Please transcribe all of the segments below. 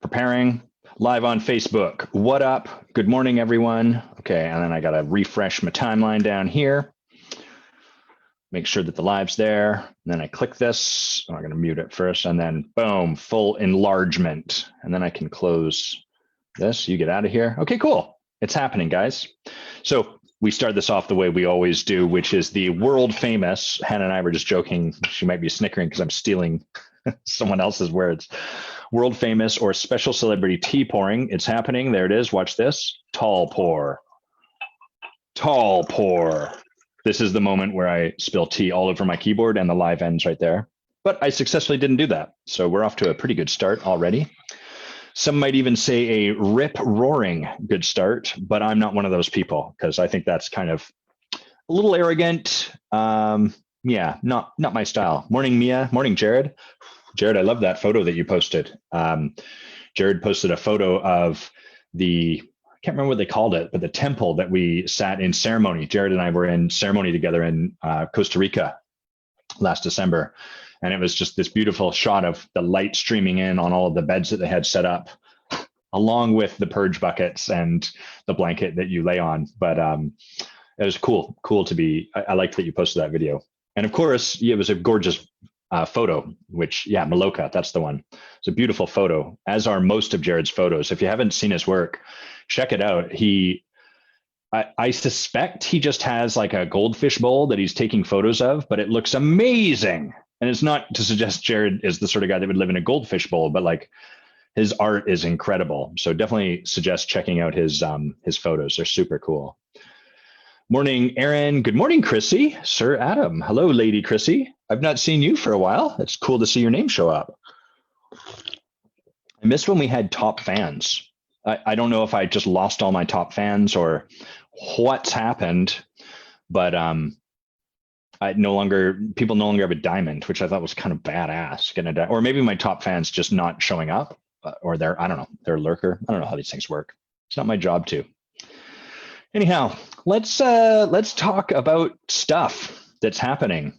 Preparing live on Facebook. What up? Good morning, everyone. Okay, and then I got to refresh my timeline down here. Make sure that the live's there. And then I click this. I'm going to mute it first, and then boom, full enlargement. And then I can close this. You get out of here. Okay, cool. It's happening, guys. So we start this off the way we always do, which is the world famous. Hannah and I were just joking. She might be snickering because I'm stealing someone else's words. World famous or special celebrity tea pouring. It's happening. There it is. Watch this. Tall pour. Tall pour. This is the moment where I spill tea all over my keyboard and the live ends right there. But I successfully didn't do that. So we're off to a pretty good start already. Some might even say a rip-roaring good start, but I'm not one of those people because I think that's kind of a little arrogant. Yeah, not my style. Morning, Mia. Morning, Jared. Jared, I love that photo that you posted. Jared posted a photo of I can't remember what they called it, but the temple that we sat in ceremony. Jared and I were in ceremony together in Costa Rica last December. And it was just this beautiful shot of the light streaming in on all of the beds that they had set up, along with the purge buckets and the blanket that you lay on. But it was cool to be, I liked that you posted that video. And of course, it was a gorgeous photo, which, yeah, Maloka, that's the one. It's a beautiful photo, as are most of Jared's photos. If you haven't seen his work, check it out. I suspect he just has like a goldfish bowl that he's taking photos of, but it looks amazing. And it's not to suggest Jared is the sort of guy that would live in a goldfish bowl, but like his art is incredible. So definitely suggest checking out his photos. They're super cool. Morning, Aaron. Good morning, Chrissy. Sir Adam. Hello, Lady Chrissy. I've not seen you for a while. It's cool to see your name show up. I missed when we had top fans. I don't know if I just lost all my top fans or what's happened, but people no longer have a diamond, which I thought was kind of badass. Or maybe my top fans just not showing up, or they're a lurker. I don't know how these things work. It's not my job to. Anyhow, let's talk about stuff that's happening.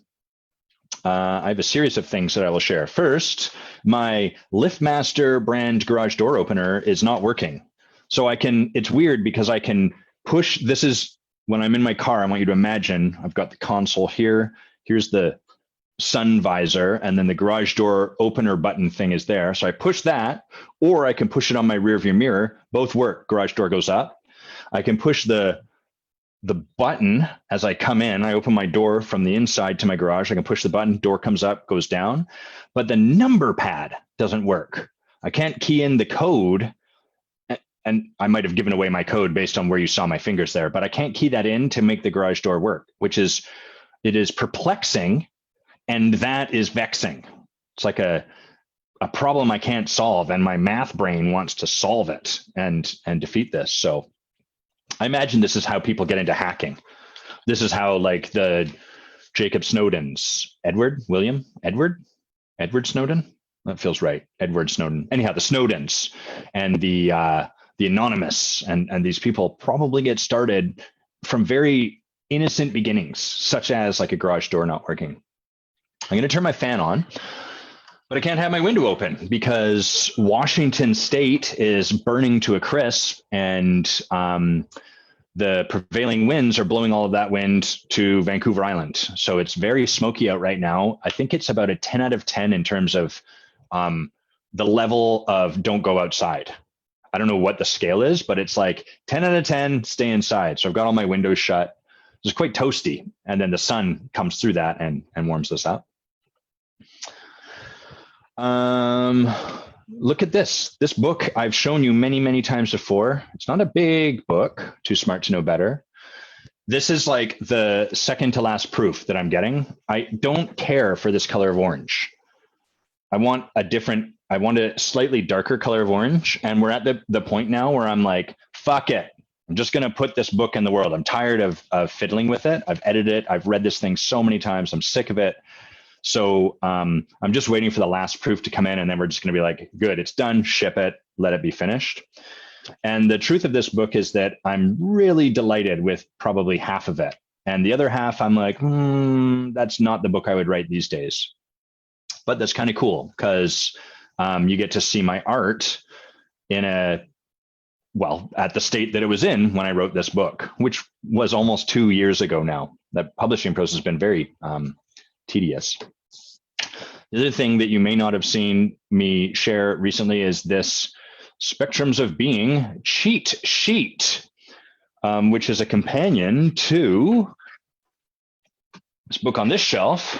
I have a series of things that I will share. First, my LiftMaster brand garage door opener is not working. So it's weird because I can push, this is when I'm in my car, I want you to imagine I've got the console here. Here's the sun visor, and then the garage door opener button thing is there. So I push that, or I can push it on my rear view mirror. Both work. Garage door goes up. I can push the button as I come in. I open my door from the inside to my garage. I can push the button, door comes up, goes down, but the number pad doesn't work. I can't key in the code, and I might have given away my code based on where you saw my fingers there, but I can't key that in to make the garage door work, it is perplexing, and that is vexing. It's like a problem I can't solve, and my math brain wants to solve it and defeat this. So I imagine this is how people get into hacking. This is how like the Jacob Snowdens, Edward Snowden. That feels right. Edward Snowden. Anyhow, the Snowdens and the anonymous and these people probably get started from very innocent beginnings, such as like a garage door not working. I'm going to turn my fan on, but I can't have my window open because Washington State is burning to a crisp, and the prevailing winds are blowing all of that wind to Vancouver Island. So it's very smoky out right now. I think it's about a 10 out of 10 in terms of the level of don't go outside. I don't know what the scale is, but it's like 10 out of 10, stay inside. So I've got all my windows shut. It's quite toasty. And then the sun comes through that and warms this up. Look at this book I've shown you many, many times before. It's not a big book, Too Smart to Know Better. This is like the second to last proof that I'm getting. I don't care for this color of orange. I want a slightly darker color of orange. And we're at the point now where I'm like, fuck it. I'm just going to put this book in the world. I'm tired of fiddling with it. I've edited it. I've read this thing so many times. I'm sick of it. So I'm just waiting for the last proof to come in, and then we're just going to be like, good, it's done, ship it, let it be finished. And the truth of this book is that I'm really delighted with probably half of it. And the other half, I'm like, that's not the book I would write these days. But that's kind of cool because you get to see my art at the state that it was in when I wrote this book, which was almost 2 years ago now. The publishing process has been very tedious. The other thing that you may not have seen me share recently is this Spectrums of Being cheat sheet, which is a companion to this book on this shelf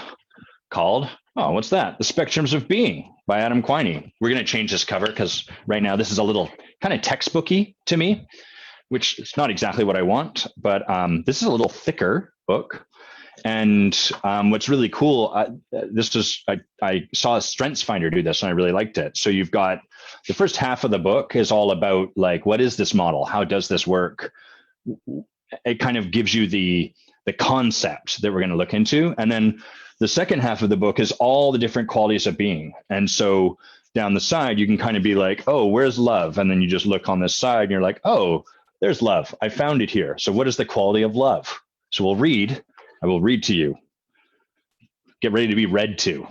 called, oh, what's that? The Spectrums of Being by Adam Quiney. We're going to change this cover because right now this is a little kind of textbooky to me, which is not exactly what I want, but this is a little thicker book. And what's really cool, I saw a Strengths Finder do this and I really liked it. So you've got the first half of the book is all about like, what is this model? How does this work? It kind of gives you the concept that we're going to look into. And then the second half of the book is all the different qualities of being. And so down the side, you can kind of be like, oh, where's love? And then you just look on this side and you're like, oh, there's love. I found it here. So what is the quality of love? So I will read to you. Get ready to be read to.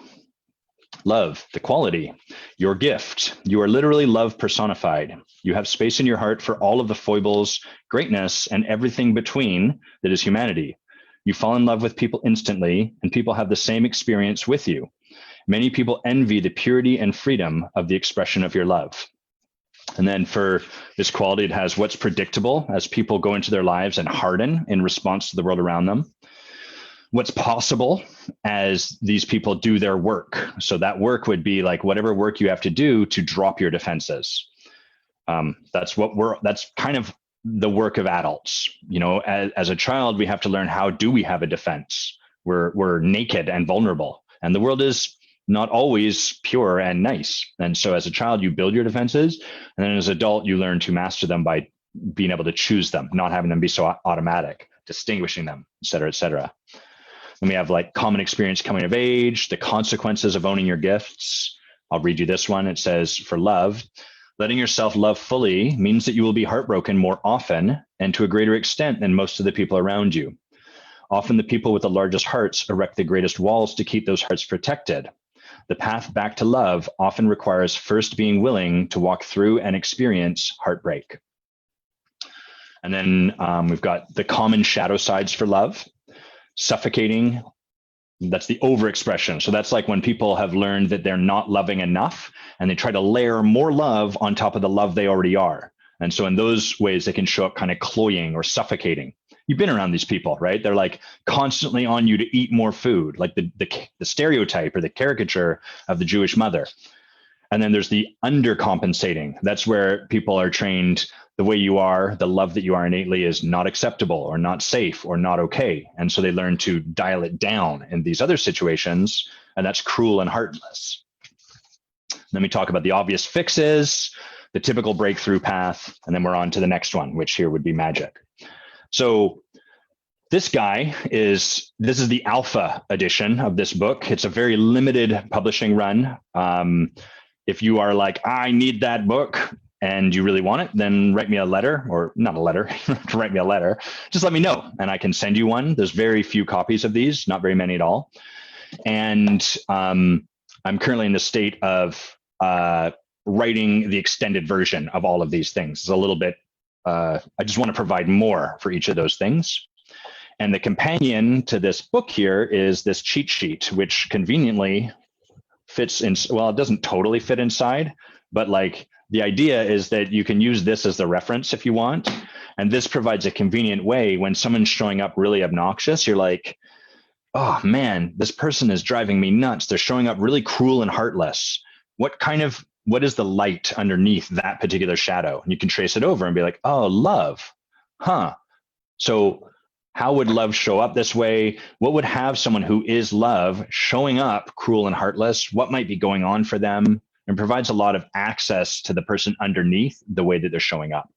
Love, the quality, your gift. You are literally love personified. You have space in your heart for all of the foibles, greatness, and everything between that is humanity. You fall in love with people instantly, and people have the same experience with you. Many people envy the purity and freedom of the expression of your love. And then for this quality, it has what's predictable as people go into their lives and harden in response to the world around them. What's possible as these people do their work. So that work would be like whatever work you have to do to drop your defenses. That's kind of the work of adults. You know, as a child, we have to learn, how do we have a defense? We're naked and vulnerable, and the world is not always pure and nice. And so as a child, you build your defenses, and then as an adult, you learn to master them by being able to choose them, not having them be so automatic, distinguishing them, et cetera, et cetera. And we have like common experience coming of age, the consequences of owning your gifts. I'll read you this one. It says, for love, letting yourself love fully means that you will be heartbroken more often and to a greater extent than most of the people around you. Often the people with the largest hearts erect the greatest walls to keep those hearts protected. The path back to love often requires first being willing to walk through and experience heartbreak. And then we've got the common shadow sides for love. Suffocating, that's the overexpression. So that's like when people have learned that they're not loving enough and they try to layer more love on top of the love they already are. And so in those ways, they can show up kind of cloying or suffocating. You've been around these people, right? They're like constantly on you to eat more food, like the stereotype or the caricature of the Jewish mother. And then there's the undercompensating. That's where people are trained, the way you are, the love that you are innately is not acceptable or not safe or not okay. And so they learn to dial it down in these other situations, and that's cruel and heartless. Let me talk about the obvious fixes, the typical breakthrough path, and then we're on to the next one, which here would be magic. So this is the alpha edition of this book. It's a very limited publishing run. If you are like, I need that book and you really want it, then write me a letter, or not a letter, write me a letter. Just let me know and I can send you one. There's very few copies of these, not very many at all. And I'm currently in the state of writing the extended version of all of these things. It's a little bit, I just want to provide more for each of those things. And the companion to this book here is this cheat sheet, which conveniently fits in. Well, it doesn't totally fit inside, but like the idea is that you can use this as the reference if you want. And this provides a convenient way when someone's showing up really obnoxious, you're like, oh man, this person is driving me nuts. They're showing up really cruel and heartless. What is the light underneath that particular shadow? And you can trace it over and be like, oh, love. Huh. So how would love show up this way? What would have someone who is love showing up cruel and heartless? What might be going on for them? And provides a lot of access to the person underneath the way that they're showing up,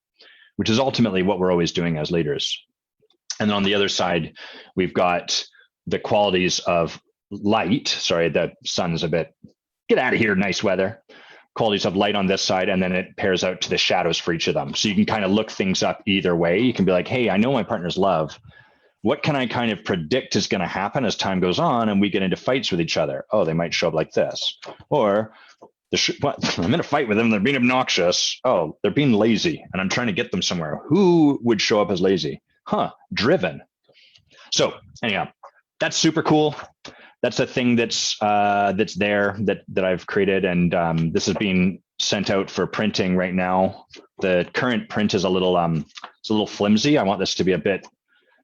which is ultimately what we're always doing as leaders. And then on the other side, we've got the qualities of light. Sorry, the sun's a bit, get out of here, nice weather. Qualities of light on this side, and then it pairs out to the shadows for each of them. So you can kind of look things up either way. You can be like, hey, I know my partner's love. What can I kind of predict is going to happen as time goes on and we get into fights with each other? Oh, they might show up like this. Or what? I'm in a fight with them. They're being obnoxious. Oh, they're being lazy, and I'm trying to get them somewhere. Who would show up as lazy? Huh? Driven. So anyhow, that's super cool. That's a thing that's there that I've created, and this is being sent out for printing right now. The current print is it's a little flimsy. I want this to be a bit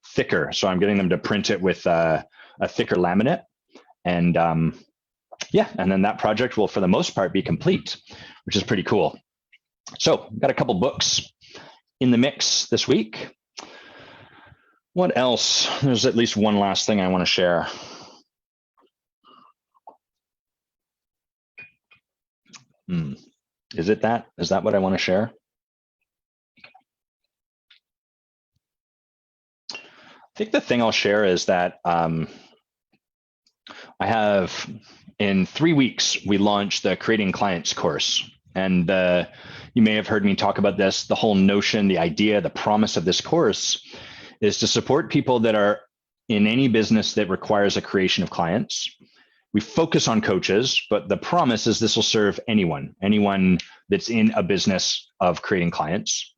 thicker, so I'm getting them to print it with a thicker laminate, and yeah, and then that project will, for the most part, be complete, which is pretty cool. So, got a couple books in the mix this week. What else? There's at least one last thing I want to share. Is that what I want to share? I think the thing I'll share is that I have, in 3 weeks, we launched the Creating Clients course. And you may have heard me talk about this. The whole notion, the idea, the promise of this course is to support people that are in any business that requires a creation of clients. We focus on coaches, but the promise is this will serve anyone that's in a business of creating clients.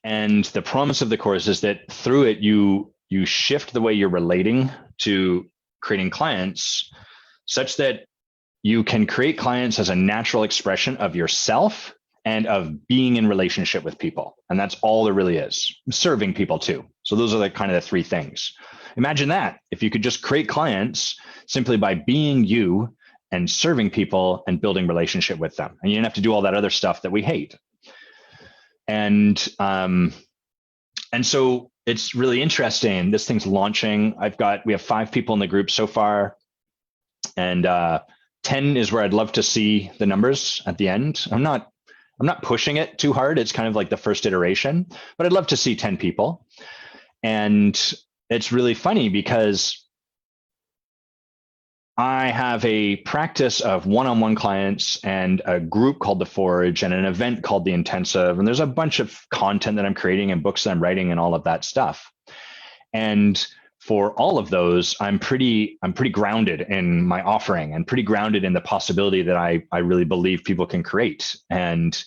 And the promise of the course is that through it, you shift the way you're relating to creating clients such that you can create clients as a natural expression of yourself and of being in relationship with people. And that's all there really is. Serving people too. So those are kind of the 3 things. Imagine that if you could just create clients simply by being you and serving people and building relationship with them. And you don't have to do all that other stuff that we hate. And so it's really interesting. This thing's launching. We have 5 people in the group so far. And 10 is where I'd love to see the numbers at the end. I'm not pushing it too hard. It's kind of like the first iteration, but I'd love to see 10 people. And it's really funny because I have a practice of one-on-one clients and a group called The Forge and an event called The Intensive. And there's a bunch of content that I'm creating and books that I'm writing and all of that stuff. And for all of those, I'm pretty grounded in my offering and pretty grounded in the possibility that I really believe people can create. And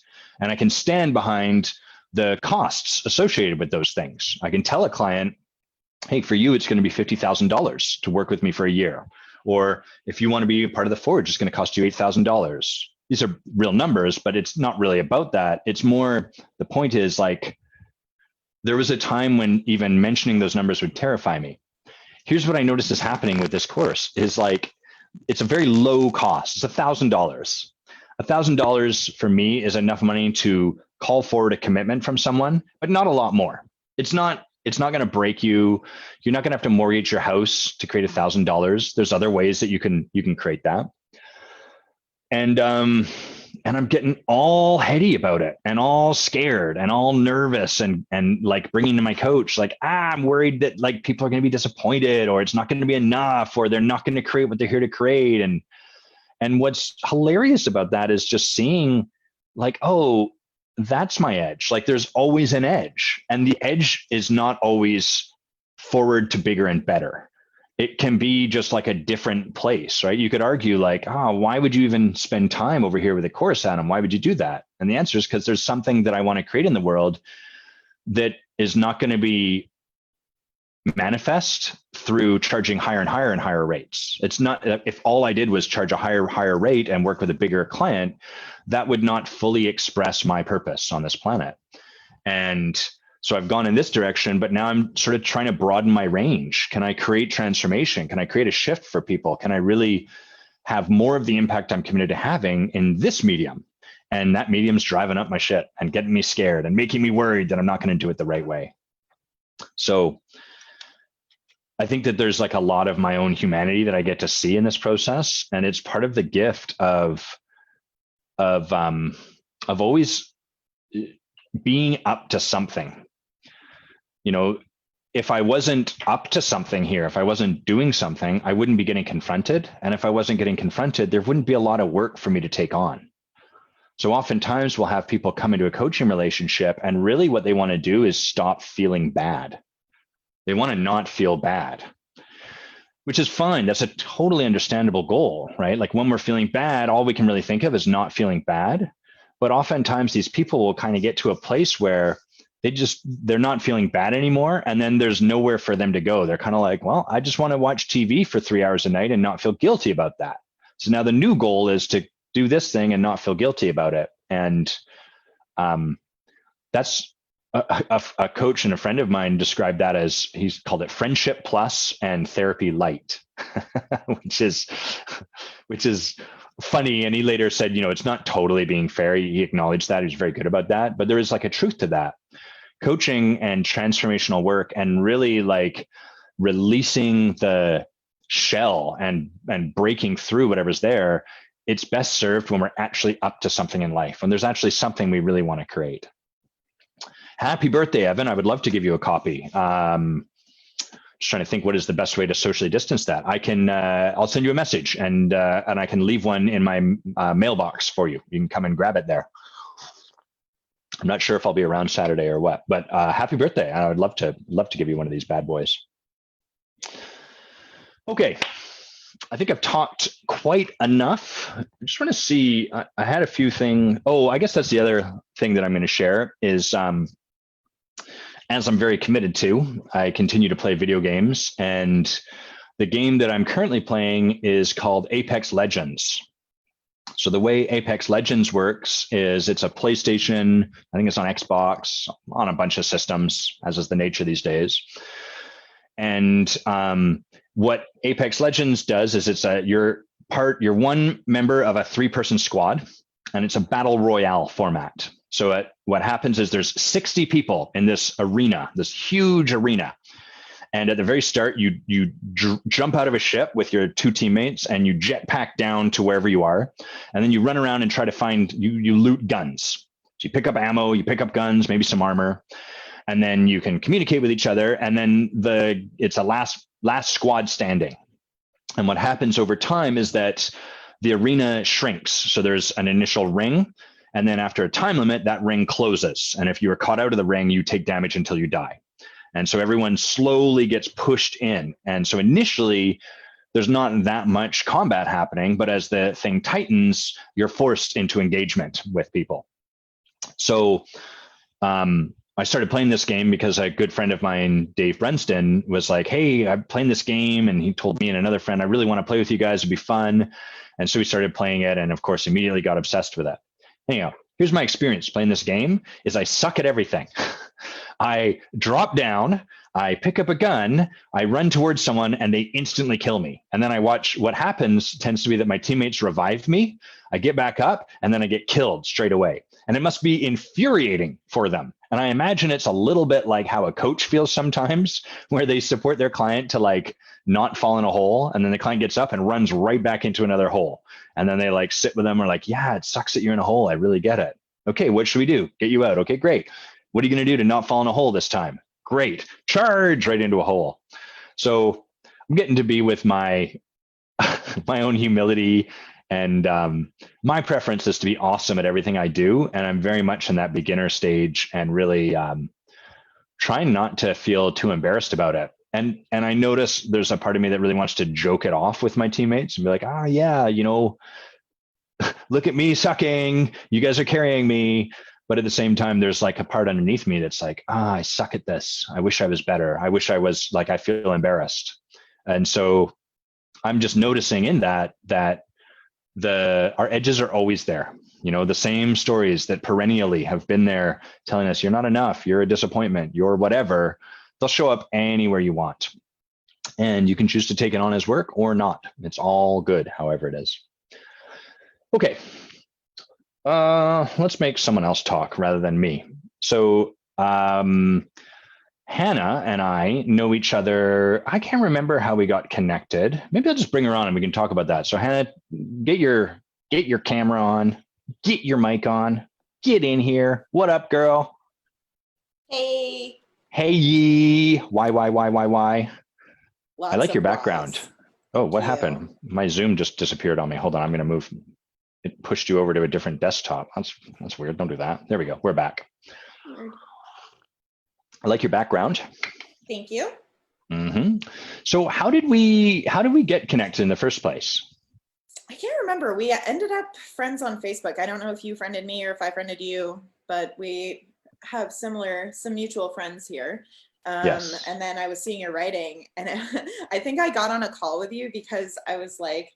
I can stand behind the costs associated with those things. I can tell a client, hey, for you, it's going to be $50,000 to work with me for a year. Or if you want to be a part of The Forge, it's going to cost you $8,000. These are real numbers, but it's not really about that. It's more, the point is like, there was a time when even mentioning those numbers would terrify me. Here's what I noticed is happening with this course is like, it's a very low cost. It's $1,000. $1,000 for me is enough money to call forward a commitment from someone, but not a lot more. It's not going to break you. You're not going to have to mortgage your house to create $1,000. There's other ways that you can create that. And I'm getting all heady about it and all scared and all nervous and like bringing to my coach, like, I'm worried that like people are going to be disappointed or it's not going to be enough or they're not going to create what they're here to create. And what's hilarious about that is just seeing like, oh, that's my edge. Like there's always an edge, and the edge is not always forward to bigger and better. It can be just like a different place, right? You could argue like, oh, why would you even spend time over here with a course, Adam? Why would you do that? And the answer is because there's something that I want to create in the world that is not going to be manifest through charging higher and higher and higher rates. It's not, if all I did was charge a higher rate and work with a bigger client, that would not fully express my purpose on this planet. And so I've gone in this direction, but now I'm sort of trying to broaden my range. Can I create transformation? Can I create a shift for people? Can I really have more of the impact I'm committed to having in this medium? And that medium's driving up my shit and getting me scared and making me worried that I'm not going to do it the right way. So I think that there's like a lot of my own humanity that I get to see in this process. And it's part of the gift of always being up to something. You know, if I wasn't up to something here, if I wasn't doing something, I wouldn't be getting confronted. And if I wasn't getting confronted, there wouldn't be a lot of work for me to take on. So oftentimes we'll have people come into a coaching relationship and really what they want to do is stop feeling bad. They want to not feel bad. which is fine. That's a totally understandable goal, right? Like when we're feeling bad, all we can really think of is not feeling bad. But oftentimes these people will kind of get to a place where they're not feeling bad anymore. And then there's nowhere for them to go. They're kind of like, well, I just want to watch TV for 3 hours a night and not feel guilty about that. So now the new goal is to do this thing and not feel guilty about it. And that's a coach and a friend of mine described that as, he's called it friendship plus and therapy light, which is funny. And he later said, it's not totally being fair. He acknowledged that. He's very good about that. But there is like a truth to that. Coaching and transformational work and really like releasing the shell and breaking through whatever's there, it's best served when we're actually up to something in life, when there's actually something we really want to create. Happy birthday, Evan. I would love to give you a copy. Just trying to think what is the best way to socially distance that. I'll send you a message and I can leave one in my mailbox for you. You can come and grab it there. I'm not sure if I'll be around Saturday or what, but happy birthday. I would love to give you one of these bad boys. Okay. I think I've talked quite enough. I just want to see, I had a few things. Oh, I guess that's the other thing that I'm going to share is, as I'm very committed to, I continue to play video games, and the game that I'm currently playing is called Apex Legends. So the way Apex Legends works is it's a PlayStation, I think it's on Xbox, on a bunch of systems, as is the nature these days. And what Apex Legends does is you're one member of a 3-person squad, and it's a battle royale format. So what happens is there's 60 people in this arena, this huge arena. And at the very start, you jump out of a ship with your 2 teammates and you jetpack down to wherever you are. And then you run around and try to find, you loot guns. So you pick up ammo, you pick up guns, maybe some armor, and then you can communicate with each other. And then it's a last squad standing. And what happens over time is that the arena shrinks. So there's an initial ring. And then after a time limit, that ring closes. And if you are caught out of the ring, you take damage until you die. And so everyone slowly gets pushed in. And so initially, there's not that much combat happening, but as the thing tightens, you're forced into engagement with people. So I started playing this game because a good friend of mine, Dave Brunston, was like, hey, I'm playing this game. And he told me and another friend, I really want to play with you guys. It'd be fun. And so we started playing it, and of course, immediately got obsessed with it. Anyhow, here's my experience playing this game is I suck at everything. I drop down, I pick up a gun, I run towards someone, and they instantly kill me. And then I watch what happens tends to be that my teammates revive me. I get back up, and then I get killed straight away. And it must be infuriating for them. And I imagine it's a little bit like how a coach feels sometimes, where they support their client to like not fall in a hole. And then the client gets up and runs right back into another hole. And then they like sit with them or like, yeah, it sucks that you're in a hole. I really get it. Okay, what should we do? Get you out. Okay, great. What are you going to do to not fall in a hole this time? Great. Charge right into a hole. So I'm getting to be with my own humility. And my preference is to be awesome at everything I do. And I'm very much in that beginner stage and really trying not to feel too embarrassed about it. And I notice there's a part of me that really wants to joke it off with my teammates and be like, yeah, look at me sucking. You guys are carrying me. But at the same time, there's like a part underneath me that's like, I suck at this. I wish I was better. I wish I was like, I feel embarrassed. And so I'm just noticing in that our edges are always there. The same stories that perennially have been there telling us you're not enough, you're a disappointment, you're whatever, they'll show up anywhere you want. And you can choose to take it on as work or not. It's all good, however it is. Okay. Let's make someone else talk rather than me. So Hannah and I know each other. I can't remember how we got connected. Maybe I'll just bring her on and we can talk about that. So Hannah, get your camera on, get your mic on, get in here. What up, girl? Hey. Hey, ye. Why? Lots I like your applause. background. Oh, what happened? My Zoom just disappeared on me. Hold on, I'm going to move. It pushed you over to a different desktop. That's weird. Don't do that. There we go. We're back. Weird. I like your background. Thank you. So how did we get connected in the first place? I can't remember. We ended up friends on Facebook. I don't know if you friended me or if I friended you, but we have some mutual friends here. Yes. And then I was seeing your writing, and I think I got on a call with you because I was like,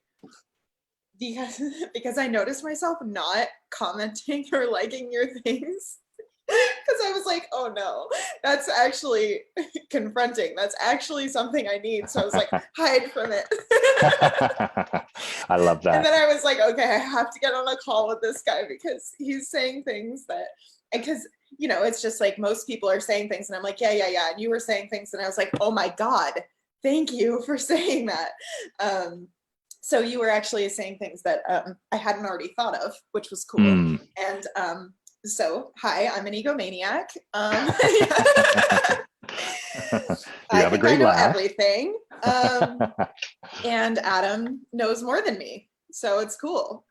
because I noticed myself not commenting or liking your things. Because I was like, oh no, that's actually confronting. That's actually something I need. So I was like, hide from it. I love And that. then I was like, okay, I have to get on a call with this guy because he's saying things that, because, it's just like most people are saying things and I'm like, yeah. And you were saying things and I was like, oh my God, thank you for saying that. So you were actually saying things that I hadn't already thought of, which was cool. And so, hi, I'm an egomaniac. You have a great laugh. Everything. And Adam knows more than me. So it's cool.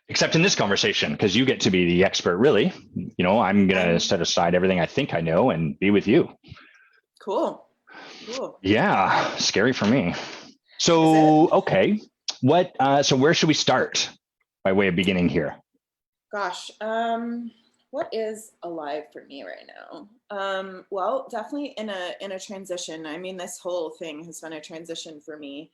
Except in this conversation, because you get to be the expert, really. I'm going to set aside everything I think I know and be with you. Cool. Yeah, scary for me. So, okay. So where should we start by way of beginning here? Gosh, what is alive for me right now? Well, definitely in a transition. I mean, this whole thing has been a transition for me.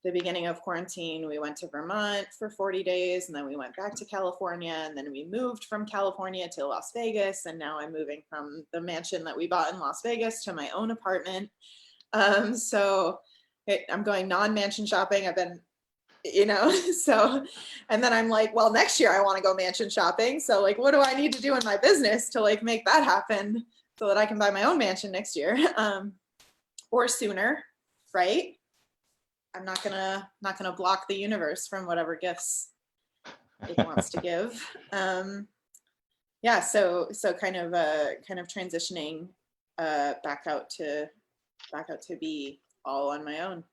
The beginning of quarantine, we went to Vermont for 40 days, and then we went back to California, and then we moved from California to Las Vegas, and now I'm moving from the mansion that we bought in Las Vegas to my own apartment. So I'm going non-mansion shopping. I've been so, and then I'm like, well, next year I want to go mansion shopping. So like, what do I need to do in my business to like make that happen so that I can buy my own mansion next year, or sooner, right? I'm not gonna block the universe from whatever gifts it wants to give. Yeah, so kind of transitioning back out to be all on my own.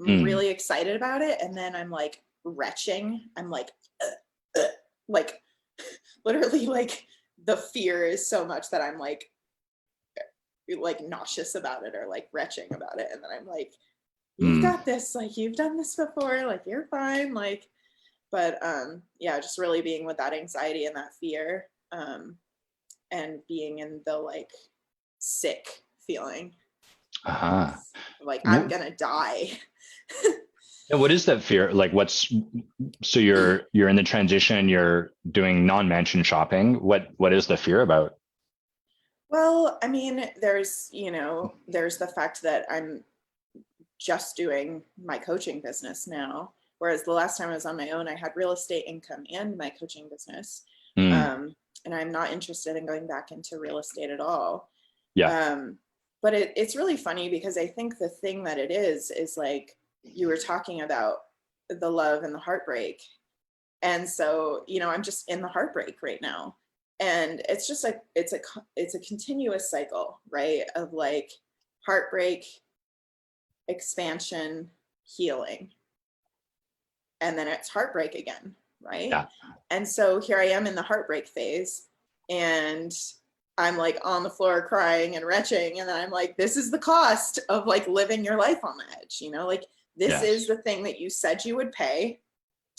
I'm really excited about it, and then I'm like retching. I'm like literally like the fear is so much that I'm like nauseous about it or like retching about it, and then I'm like, you've got this, like you've done this before, like you're fine, like. But yeah, just really being with that anxiety and that fear, and being in the like sick feeling. Like I'm gonna die. Yeah, what is that fear? Like so you're in the transition, you're doing non-mansion shopping. What is the fear about? Well, I mean, there's the fact that I'm just doing my coaching business now. Whereas the last time I was on my own, I had real estate income and my coaching business. And I'm not interested in going back into real estate at all. Yeah. But it's really funny because I think the thing that it is like you were talking about the love and the heartbreak. And so, I'm just in the heartbreak right now. And it's just like, it's a continuous cycle, right? Of like heartbreak, expansion, healing. And then it's heartbreak again, right? Yeah. And so here I am in the heartbreak phase, and I'm like on the floor crying and retching. And then I'm like, this is the cost of like living your life on the edge, like this is the thing that you said you would pay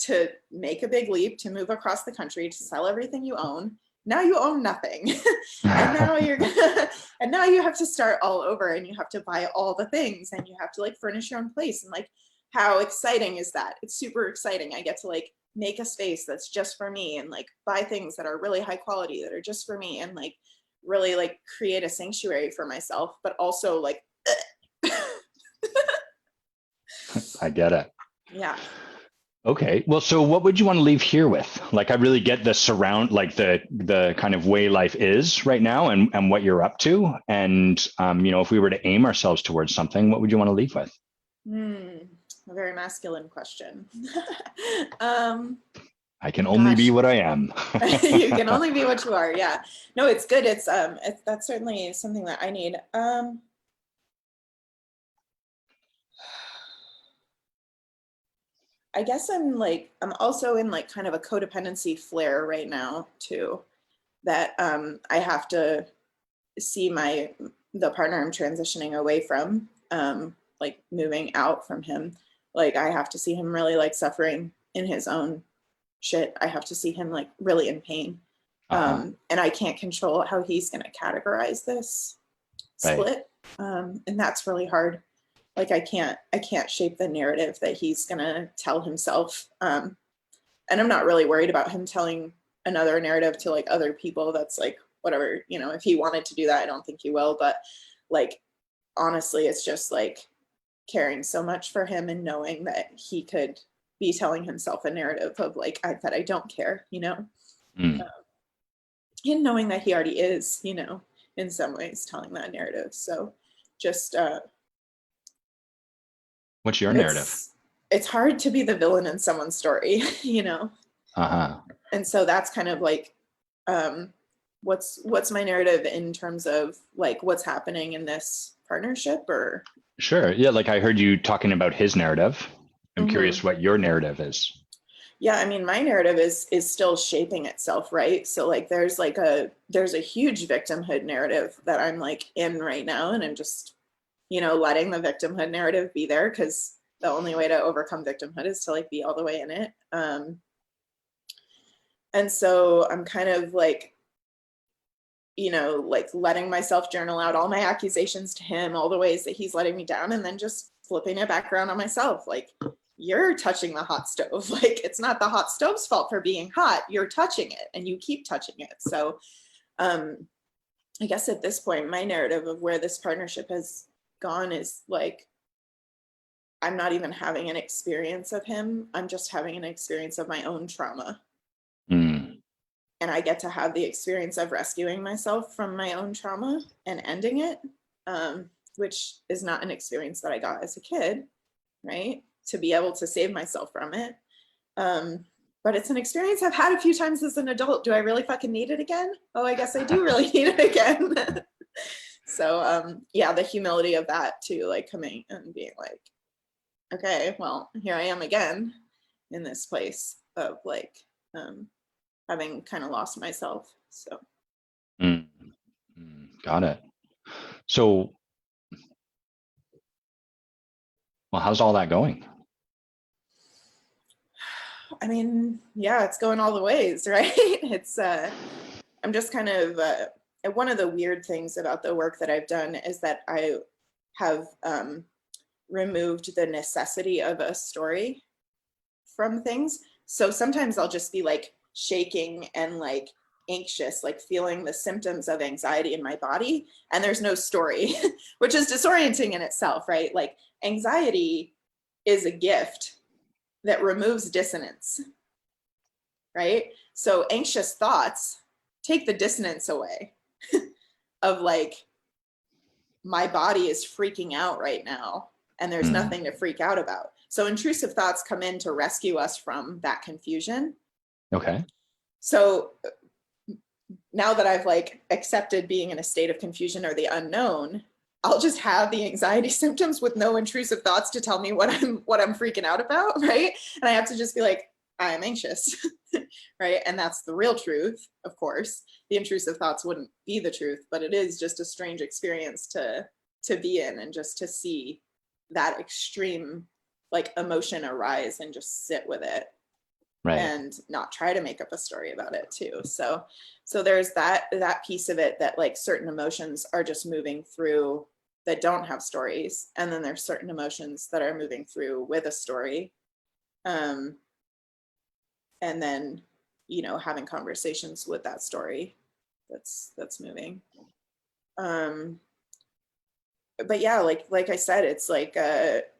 to make a big leap, to move across the country, to sell everything you own. Now you own nothing. And now and now you have to start all over, and you have to buy all the things, and you have to like furnish your own place. And like, how exciting is that? It's super exciting. I get to like make a space that's just for me, and like buy things that are really high quality that are just for me, and like really like create a sanctuary for myself, but also like I get it. Yeah. Okay. Well, so what would you want to leave here with? Like, I really get the kind of way life is right now, and what you're up to. And, if we were to aim ourselves towards something, what would you want to leave with? A very masculine question. I can only be what I am. You can only be what you are. Yeah. No, it's good. That's certainly something that I need. I guess I'm also in like kind of a codependency flare right now too, that I have to see the partner I'm transitioning away from like moving out from him. Like I have to see him really like suffering in his own shit. I have to see him like really in pain. And I can't control how he's going to categorize this split. And that's really hard. Like I can't shape the narrative that he's going to tell himself. And I'm not really worried about him telling another narrative to like other people. That's like, whatever, you know, if he wanted to do that, I don't think he will. But like, honestly, it's just like caring so much for him and knowing that he could be telling himself a narrative of like, that I don't care, you know? And knowing that he already is, you know, in some ways telling that narrative. So just what's your narrative? It's hard to be the villain in someone's story, you know? And so that's kind of like what's my narrative in terms of like what's happening in this partnership? Or sure, yeah, like I heard you talking about his narrative. I'm curious what your narrative is. Yeah, I mean, my narrative is still shaping itself, right? So like there's a huge victimhood narrative that I'm like in right now, and I'm just, you know, letting the victimhood narrative be there, because the only way to overcome victimhood is to like be all the way in it. And so I'm kind of like, you know, like letting myself journal out all my accusations to him, all the ways that he's letting me down, and then just flipping it back around on myself. Like, you're touching the hot stove. Like, it's not the hot stove's fault for being hot. You're touching it and you keep touching it. So I guess at this point, my narrative of where this partnership has gone is like, I'm not even having an experience of him. I'm just having an experience of my own trauma. And I get to have the experience of rescuing myself from my own trauma and ending it, which is not an experience that I got as a kid, right? To be able to save myself from it. But it's an experience I've had a few times as an adult. Do I really fucking need it again? Oh, I guess I do really need it again. So yeah, the humility of that too, like coming and being like, okay, well, here I am again in this place of like having kind of lost myself. So got it. So well, how's all that going? I mean, yeah, it's going all the ways, right? It's I'm just kind of one of the weird things about the work that I've done is that I have removed the necessity of a story from things. So sometimes I'll just be like shaking and like anxious, like feeling the symptoms of anxiety in my body, and there's no story, which is disorienting in itself, right? Like anxiety is a gift that removes dissonance, right? So anxious thoughts take the dissonance away of like, my body is freaking out right now and there's nothing to freak out about. So intrusive thoughts come in to rescue us from that confusion. Okay. So now that I've like accepted being in a state of confusion or the unknown, I'll just have the anxiety symptoms with no intrusive thoughts to tell me what I'm freaking out about, right? And I have to just be like, I'm anxious, right? And that's the real truth, of course. The intrusive thoughts wouldn't be the truth, but it is just a strange experience to be in, and just to see that extreme like emotion arise and just sit with it. Right. And not try to make up a story about it too. So there's that piece of it, that like certain emotions are just moving through that don't have stories. And then there's certain emotions that are moving through with a story. And then, you know, having conversations with that story that's moving. But yeah, like I said, it's like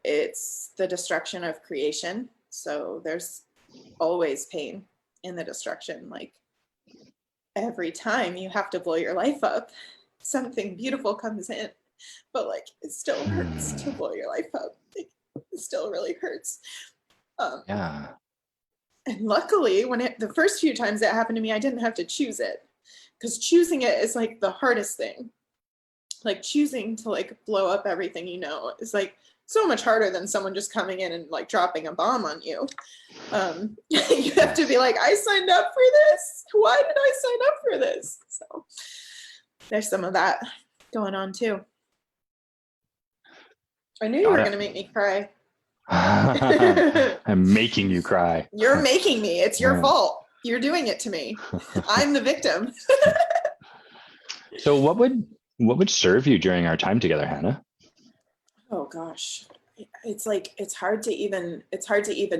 it's the destruction of creation. So there's always pain in the destruction. Like every time you have to blow your life up, something beautiful comes in, but like it still hurts to blow your life up. Like, it still really hurts. Yeah. And luckily, the first few times that happened to me, I didn't have to choose it, because choosing it is like the hardest thing. Like choosing to like blow up everything, you know, is like so much harder than someone just coming in and like dropping a bomb on you. You have to be like, I signed up for this. Why did I sign up for this? So there's some of that going on too. I knew you Got were it. going to make me cry. I'm making you cry. You're making me. It's your fault. You're doing it to me. I'm the victim. So what would serve you during our time together, Hannah? Oh gosh. It's like it's hard to even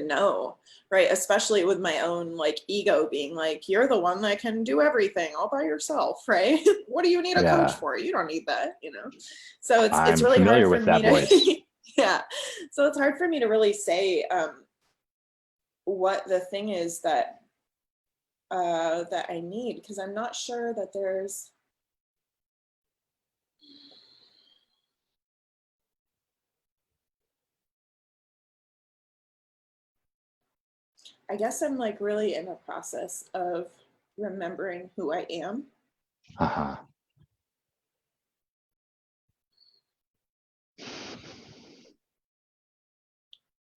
know, right? Especially with my own like ego being like, you're the one that can do everything all by yourself, right? What do you need a coach Yeah, for? You don't need that, you know. So it's I'm really hard familiar for with me that voice. to yeah. So it's hard for me to really say what the thing is that I need, because I'm not sure that there's I guess I'm like really in a process of remembering who I am Uh-huh.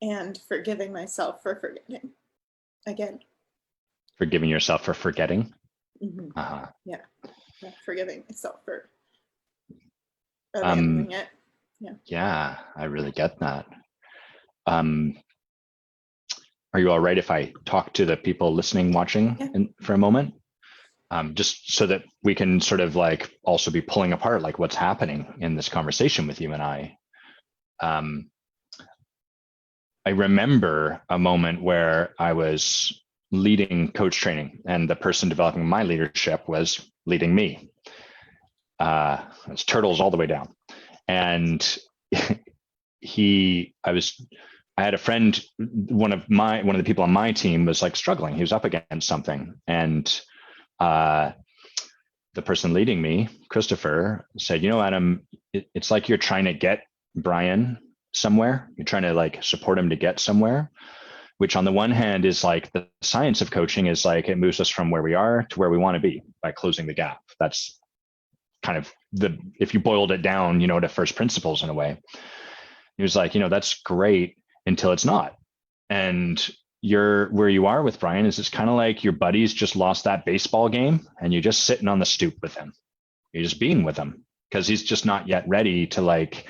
and forgiving myself for forgetting again. Forgiving yourself for forgetting. Mm-hmm. Uh-huh. Yeah. Yeah, forgiving myself for Um, abandoning it. Yeah. yeah, I really get that. Um, are you all right if I talk to the people listening, watching Yeah. for a moment? Just so that we can sort of like also be pulling apart like what's happening in this conversation with you and I. Um, I remember a moment where I was leading coach training and the person developing my leadership was leading me. It's turtles all the way down. And I had a friend, one of the people on my team was like struggling. He was up against something. And uh, the person leading me, Christopher, said, Adam, it's like you're trying to get Brian somewhere. You're trying to like support him to get somewhere, which on the one hand is like the science of coaching is like it moves us from where we are to where we want to be by closing the gap. That's kind of if you boiled it down, to first principles in a way. He was like, that's great until it's not. And you're where you are with Brian is it's kind of like your buddies just lost that baseball game and you're just sitting on the stoop with him. You're just being with him because he's just not yet ready to like,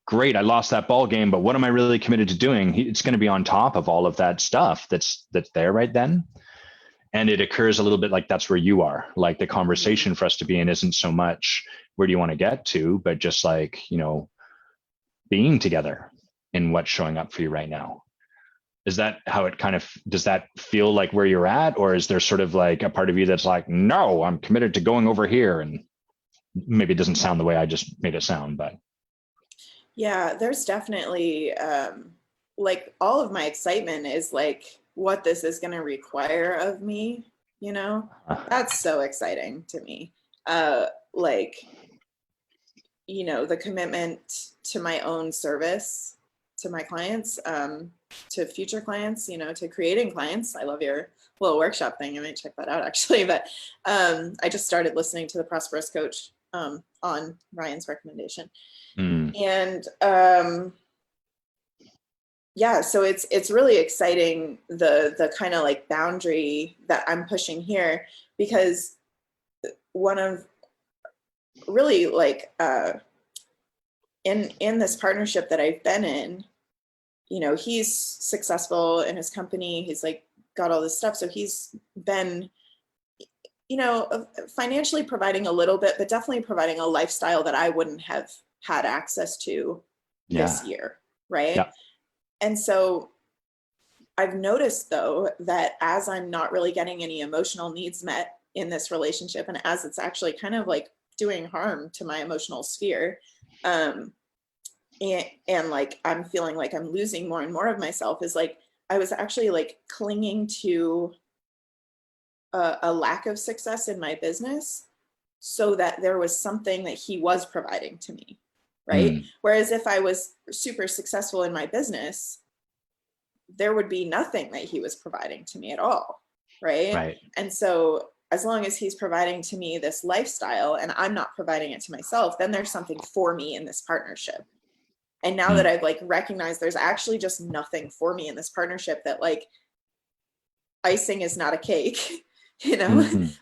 great, I lost that ball game, but what am I really committed to doing? It's going to be on top of all of that stuff that's there right then. And it occurs a little bit like that's where you are. Like the Mm-hmm. conversation for us to be in isn't so much where do you want to get to, but just like, being together in what's showing up for you right now. Is that how it kind of does that feel like where you're at? Or is there sort of like a part of you that's like, no, I'm committed to going over here? And maybe it doesn't sound the way I just made it sound, but Yeah, there's definitely like all of my excitement is like what this is going to require of me, you know? That's so exciting to me. Like, the commitment to my own service to my clients, to future clients, to creating clients. I love your little workshop thing. I might check that out actually. But I just started listening to the Prosperous Coach on Ryan's recommendation. And yeah, so it's really exciting the kind of like boundary that I'm pushing here, because one of really like in this partnership that I've been in, he's successful in his company. He's like got all this stuff. So he's been, financially providing a little bit, but definitely providing a lifestyle that I wouldn't have had access to this yeah. year. Right. Yeah. And so I've noticed though, that as I'm not really getting any emotional needs met in this relationship, and as it's actually kind of like doing harm to my emotional sphere, and like I'm feeling like I'm losing more and more of myself, is like I was actually like clinging to a lack of success in my business so that there was something that he was providing to me, right? Whereas if I was super successful in my business, there would be nothing that he was providing to me at all, right? Right. And so as long as he's providing to me this lifestyle and I'm not providing it to myself, then there's something for me in this partnership. And now that I've like recognized there's actually just nothing for me in this partnership, that like icing is not a cake, like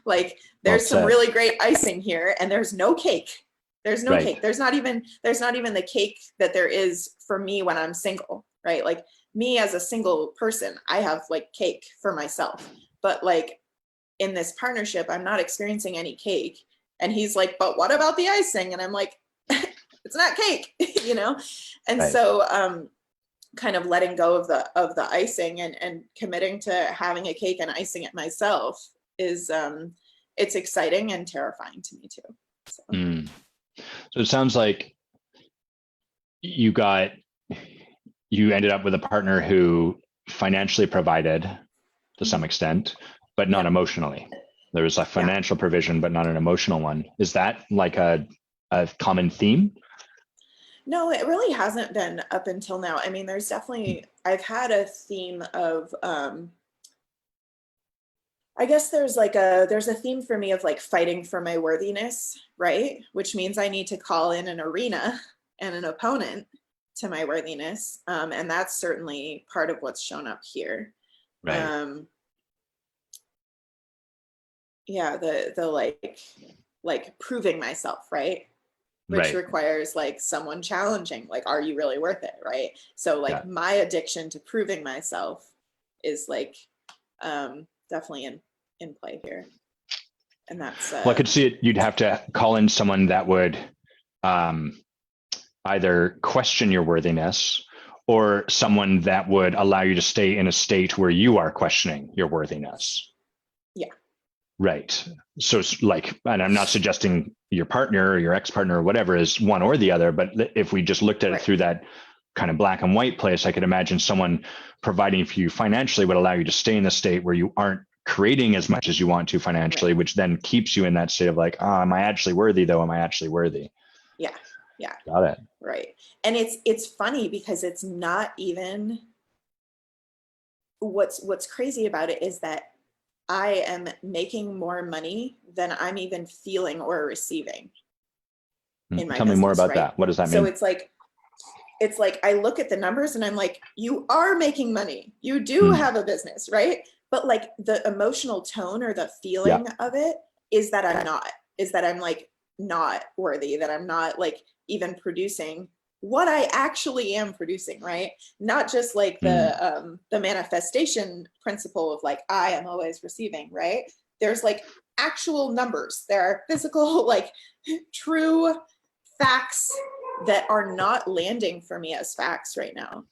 Well there's some said. really great icing here and there's no cake. There's no Right. cake. There's not even the cake that there is for me when I'm single, right? Like me as a single person, I have like cake for myself. But like in this partnership, I'm not experiencing any cake. And he's like, but what about the icing? And I'm like, it's not cake, you know? And Right. so kind of letting go of the icing and committing to having a cake and icing it myself is it's exciting and terrifying to me too. So. So it sounds like you ended up with a partner who financially provided to some extent, but not emotionally. There was a financial provision, but not an emotional one. Is that like a common theme? No, it really hasn't been up until now. I mean, there's definitely, I've had a theme of, I guess there's a theme for me of like fighting for my worthiness, right? Which means I need to call in an arena and an opponent to my worthiness. And that's certainly part of what's shown up here. Right. Yeah, the like proving myself, right? Which Right. requires like someone challenging, like, are you really worth it, right? So like my addiction to proving myself is like definitely in play here. And that's Well, I could see it. You'd have to call in someone that would either question your worthiness or someone that would allow you to stay in a state where you are questioning your worthiness. Yeah. Right. So it's like, and I'm not suggesting your partner or your ex-partner or whatever is one or the other, but if we just looked at it through that kind of black and white place, I could imagine someone providing for you financially would allow you to stay in the state where you aren't creating as much as you want to financially, which then keeps you in that state of like, oh, am I actually worthy though? Am I actually worthy? Yeah. Yeah. Got it. Right. And it's funny because it's not even what's crazy about it is that I am making more money than I'm even feeling or receiving in my Tell business, me more about right? that. What does that So mean? it's like I look at the numbers and I'm like, you are making money. You do have a business, right? But like the emotional tone or the feeling of it is that I'm like not worthy, that I'm not like even producing what I actually am producing, right? Not just like the manifestation principle of like I am always receiving, right? There's like actual numbers. There are physical, like true facts that are not landing for me as facts right now.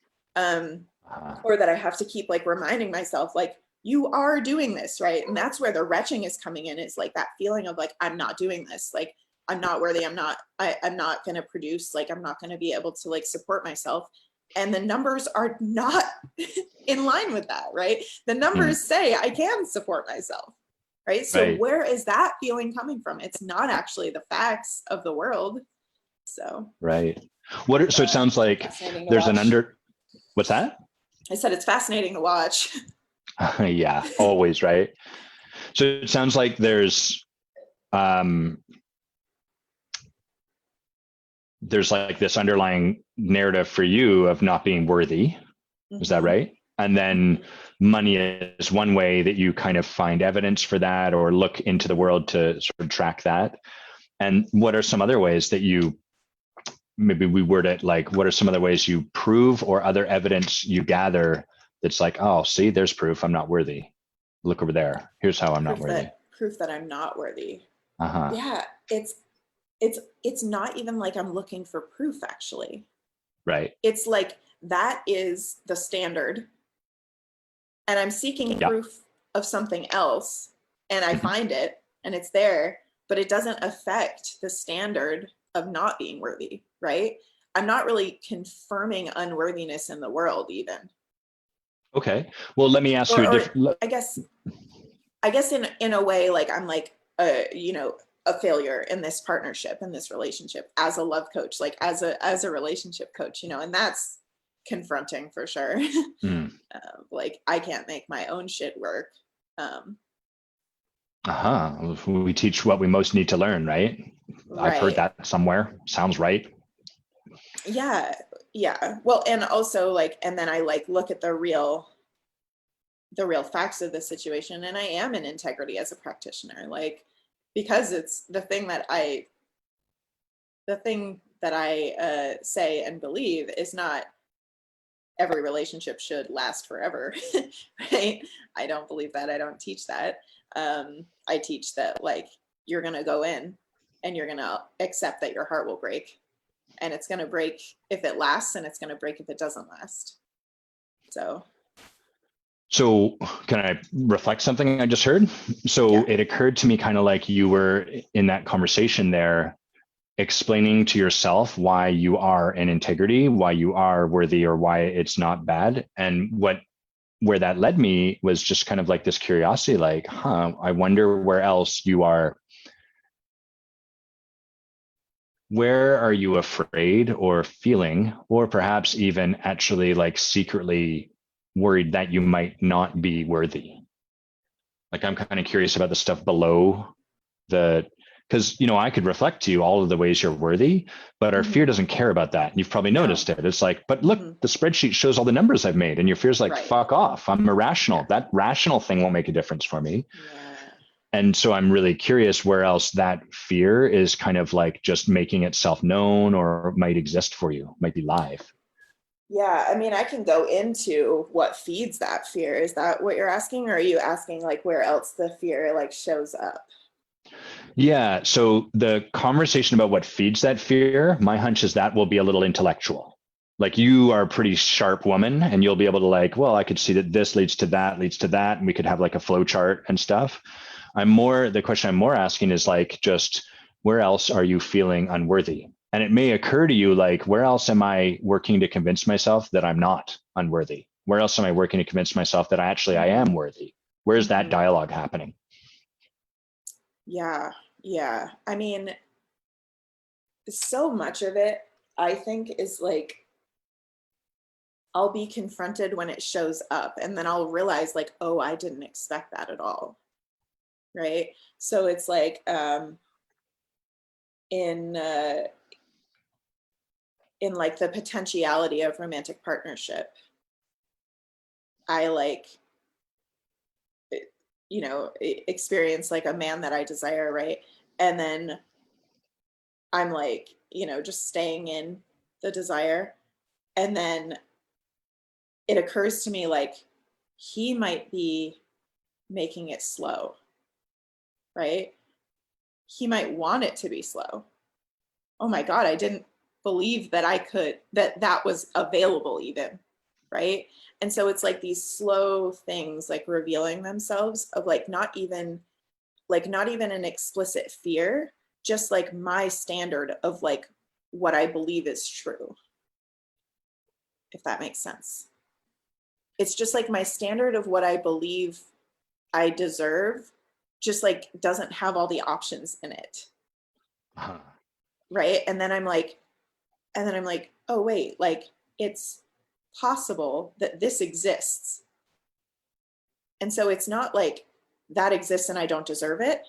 Or that I have to keep like reminding myself, like, you are doing this, right? And that's where the retching is coming in. It's like that feeling of like, I'm not doing this. Like, I'm not worthy. I'm not going to produce, like, I'm not going to be able to like support myself. And the numbers are not in line with that, right? The numbers say I can support myself, right? So where is that feeling coming from? It's not actually the facts of the world. So. Right. So it sounds like there's what's that? I said it's fascinating to watch. Yeah, always, right? So it sounds like there's like this underlying narrative for you of not being worthy. Is that right? And then money is one way that you kind of find evidence for that or look into the world to sort of track that. And what are some other ways that you, maybe we word it like, what are some other ways you prove or other evidence you gather that's like, oh, see, there's proof I'm not worthy. Look over there. Here's how I'm not worthy. Proof that I'm not worthy. Uh-huh. Yeah, it's not even like I'm looking for proof, actually. Right. It's like that is the standard. And I'm seeking proof of something else, and I find it, and it's there, but it doesn't affect the standard of not being worthy, right? I'm not really confirming unworthiness in the world, even. Okay. Well, let me ask you a different. I guess in a way, like I'm like a failure in this partnership, in this relationship, as a love coach, like as a relationship coach, and that's confronting for sure. Like I can't make my own shit work. We teach what we most need to learn, right? I've heard that somewhere. Sounds right. Yeah. Well, and also like, and then I like look at the real facts of the situation, and I am in integrity as a practitioner, like, because it's the thing that the thing that I say and believe is not every relationship should last forever, right? I don't believe that. I don't teach that. I teach that like you're going to go in and you're going to accept that your heart will break, and it's going to break if it lasts, and it's going to break if it doesn't last. So can I reflect something I just heard? So yeah. it occurred to me kind of like you were in that conversation there, explaining to yourself why you are in integrity, why you are worthy, or why it's not bad. And where that led me was just kind of like this curiosity, like, I wonder where else you are. Where are you afraid or feeling, or perhaps even actually like secretly worried that you might not be worthy? Like, I'm kind of curious about the stuff below the, because, I could reflect to you all of the ways you're worthy, but our fear doesn't care about that. You've probably noticed it. It's like, but look, the spreadsheet shows all the numbers I've made, and your fear's like, fuck off. I'm irrational. That rational thing won't make a difference for me. Yeah. And so I'm really curious where else that fear is kind of like just making itself known or might exist for you, might be live. Yeah, I mean, I can go into what feeds that fear. Is that what you're asking, or are you asking like where else the fear like shows up? Yeah. So the conversation about what feeds that fear, my hunch is that will be a little intellectual. Like, you are a pretty sharp woman, and you'll be able to like, well, I could see that this leads to that, and we could have like a flow chart and stuff. The question I'm more asking is like, just where else are you feeling unworthy? And it may occur to you, like, where else am I working to convince myself that I'm not unworthy? Where else am I working to convince myself that I am worthy? Where's that dialogue happening? Yeah. Yeah. I mean, so much of it, I think, is like, I'll be confronted when it shows up, and then I'll realize like, oh, I didn't expect that at all. Right. So it's like, in in like the potentiality of romantic partnership, I like, experience like a man that I desire, right? And then I'm like, just staying in the desire. And then it occurs to me like he might be making it slow, right? He might want it to be slow. Oh my God, I didn't believe that that was available even, right? And so it's like these slow things like revealing themselves of like not even an explicit fear, just like my standard of like what I believe is true, if that makes sense. It's just like my standard of what I believe I deserve just like doesn't have all the options in it. Uh-huh. Right. And then I'm like, oh wait, like it's possible that this exists. And so it's not like that exists and I don't deserve it.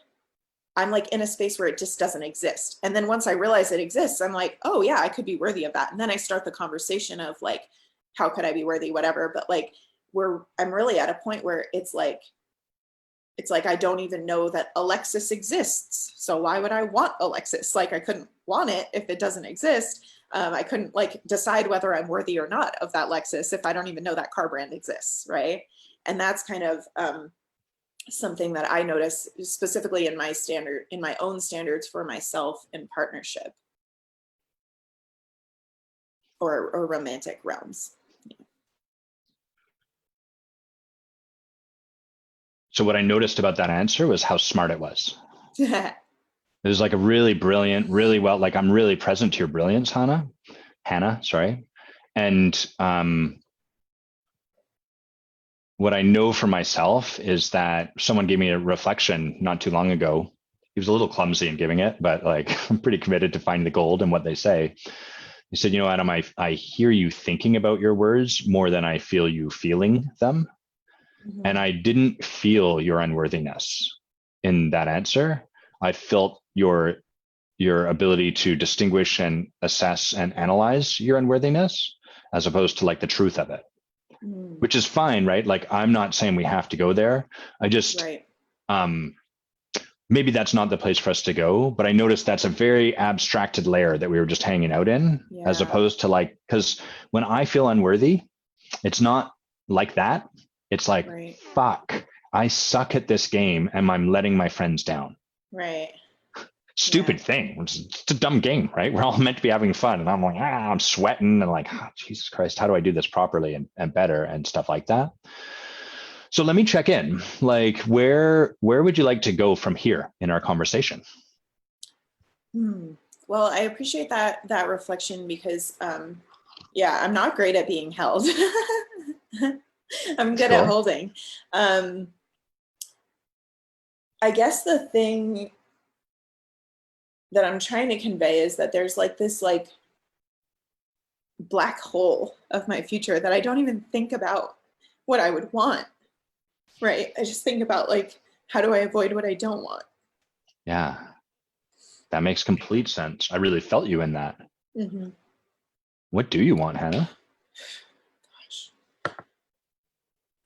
I'm like in a space where it just doesn't exist. And then once I realize it exists, I'm like, oh yeah, I could be worthy of that. And then I start the conversation of like, how could I be worthy, whatever. But like I'm really at a point where it's like I don't even know that Alexis exists. So why would I want Alexis? Like I couldn't want it if it doesn't exist. I couldn't like decide whether I'm worthy or not of that Lexus if I don't even know that car brand exists, right? And that's kind of something that I notice specifically in my own standards for myself in partnership or romantic realms. So what I noticed about that answer was how smart it was. Yeah. It was like a really brilliant, really well, like, I'm really present to your brilliance, Hannah, sorry. And what I know for myself is that someone gave me a reflection not too long ago. He was a little clumsy in giving it, but like, I'm pretty committed to finding the gold in what they say. He said, Adam, I hear you thinking about your words more than I feel you feeling them. Mm-hmm. And I didn't feel your unworthiness in that answer. I felt your ability to distinguish and assess and analyze your unworthiness as opposed to like the truth of it, which is fine, right? Like, I'm not saying we have to go there. I just, right. maybe that's not the place for us to go, but I noticed that's a very abstracted layer that we were just hanging out in, as Yeah. opposed to like, because when I feel unworthy, it's not like that. It's like, Right. fuck, I suck at this game and I'm letting my friends down. Right. Yeah. Stupid thing. It's a dumb game, right? We're all meant to be having fun. And I'm like, I'm sweating and like, oh, Jesus Christ, how do I do this properly and better and stuff like that? So let me check in. Like, where would you like to go from here in our conversation? Well, I appreciate that reflection because yeah, I'm not great at being held. I'm good at Sure. holding. Um, I guess the thing that I'm trying to convey is that there's like this like black hole of my future that I don't even think about what I would want. Right. I just think about like, how do I avoid what I don't want? Yeah, that makes complete sense. I really felt you in that. Mm-hmm. What do you want, Hannah? Gosh.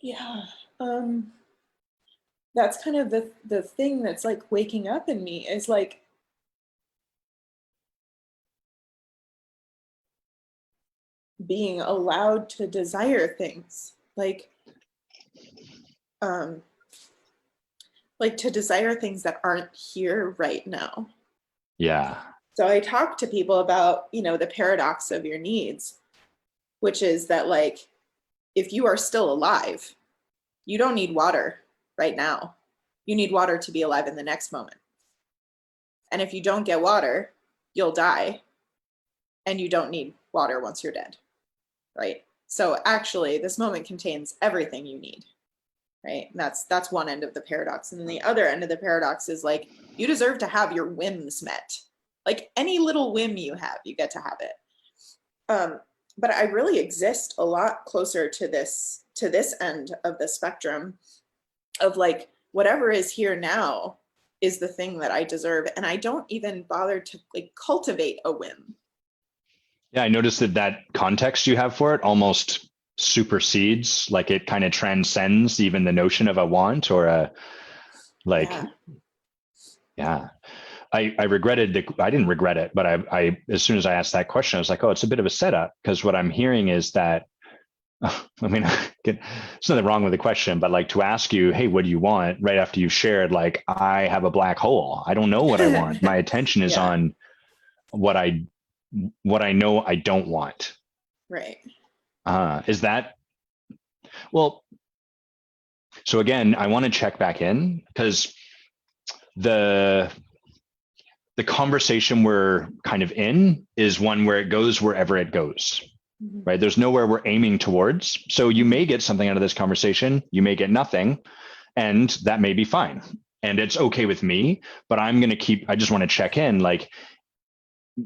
Yeah. Um, that's kind of the thing that's like waking up in me is like being allowed to desire things um like to desire things that aren't here right now. Yeah. So I talk to people about, the paradox of your needs, which is that like if you are still alive, you don't need water right now. You need water to be alive in the next moment. And if you don't get water, you'll die. And you don't need water once you're dead. Right? So actually, this moment contains everything you need. Right? And that's one end of the paradox. And then the other end of the paradox is like you deserve to have your whims met. Like any little whim you have, you get to have it. But I really exist a lot closer to this end of the spectrum of like whatever is here now is the thing that I deserve, and I don't even bother to like cultivate a whim. Yeah, I noticed that context you have for it almost supersedes, like it kind of transcends even the notion of a want or a like, Yeah. yeah. I regretted I didn't regret it, but I as soon as I asked that question, I was like, oh, it's a bit of a setup because what I'm hearing is that I mean, there's nothing wrong with the question, but like to ask you, hey, what do you want? Right after you shared, like, I have a black hole. I don't know what I want. My attention is Yeah. on what I know I don't want. Right. Is that well? So again, I want to check back in because the the conversation we're kind of in is one where it goes wherever it goes. Mm-hmm. Right? There's nowhere we're aiming towards. So you may get something out of this conversation, you may get nothing, and that may be fine. And it's okay with me, but I just want to check in like,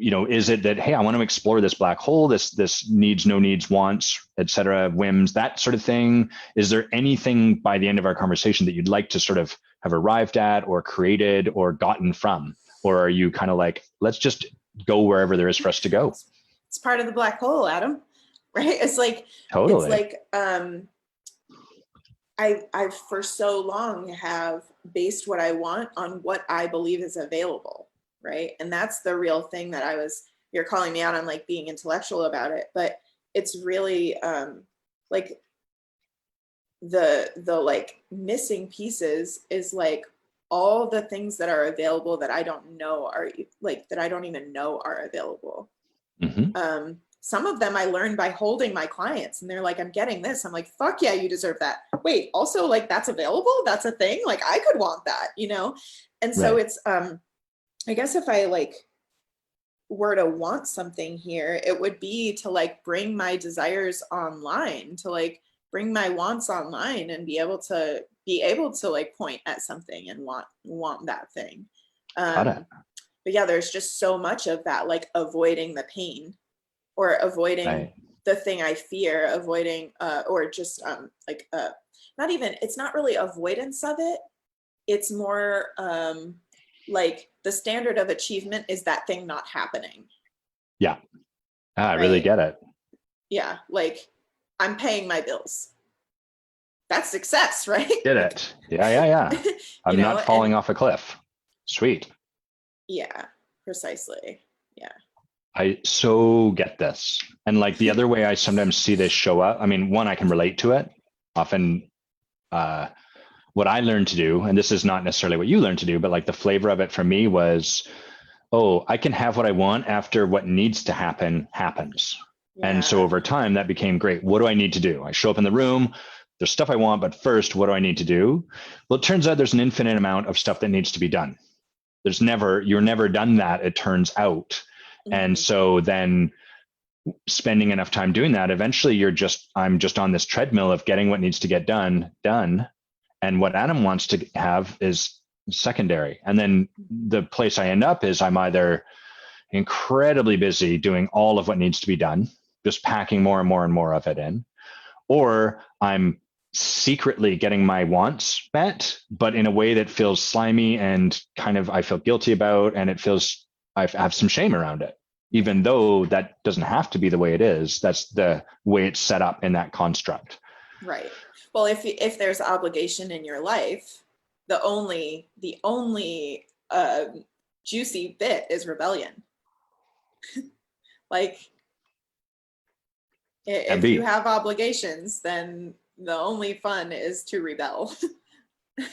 is it that, hey, I want to explore this black hole, this needs, no needs, wants, etc., whims, that sort of thing. Is there anything by the end of our conversation that you'd like to sort of have arrived at or created or gotten from? Or are you kind of like, let's just go wherever there is for us to go? It's part of the black hole, Adam. Right? It's Totally. I for so long have based what I want on what I believe is available, right? And that's the real thing that you're calling me out on like being intellectual about it, but it's really like the like missing pieces is like all the things that are available that I don't know are like that I don't even know are available. Mm-hmm. Some of them I learned by holding my clients and they're like, I'm getting this. I'm like, fuck yeah, you deserve that. Wait, also like that's available. That's a thing. Like I could want that, And so Right. it's, I guess if I like were to want something here, it would be to like bring my desires online, to like bring my wants online and be able to like point at something and want that thing. Got it. But yeah, there's just so much of that, like avoiding the pain or avoiding Right. the thing I fear, avoiding, or just not even, it's not really avoidance of it. It's more like the standard of achievement is that thing not happening. Yeah. I really Right. get it. Yeah. Like I'm paying my bills. That's success, right? Get Like, it. Yeah. I'm not falling and off a cliff. Sweet. Yeah, precisely. Yeah. I so get this. And like the other way I sometimes see this show up, I mean, one, I can relate to it. Often, what I learned to do, and this is not necessarily what you learned to do, but like the flavor of it for me was, oh, I can have what I want after what needs to happen happens. And so Yeah. over time, that became great. What do I need to do? I show up in the room. There's stuff I want, but first, what do I need to do? Well, it turns out there's an infinite amount of stuff that needs to be done. You're never done that, it turns out. And Mhm. so then spending enough time doing that, eventually I'm just on this treadmill of getting what needs to get done. And what Adam wants to have is secondary. And then the place I end up is I'm either incredibly busy doing all of what needs to be done, just packing more and more and more of it in, or I'm secretly getting my wants met, but in a way that feels slimy and kind of I feel guilty about, and I have some shame around it, even though that doesn't have to be the way it is. That's the way it's set up in that construct. Right. Well, if there's obligation in your life, the only juicy bit is rebellion. Like, And if you B, have obligations, then the only fun is to rebel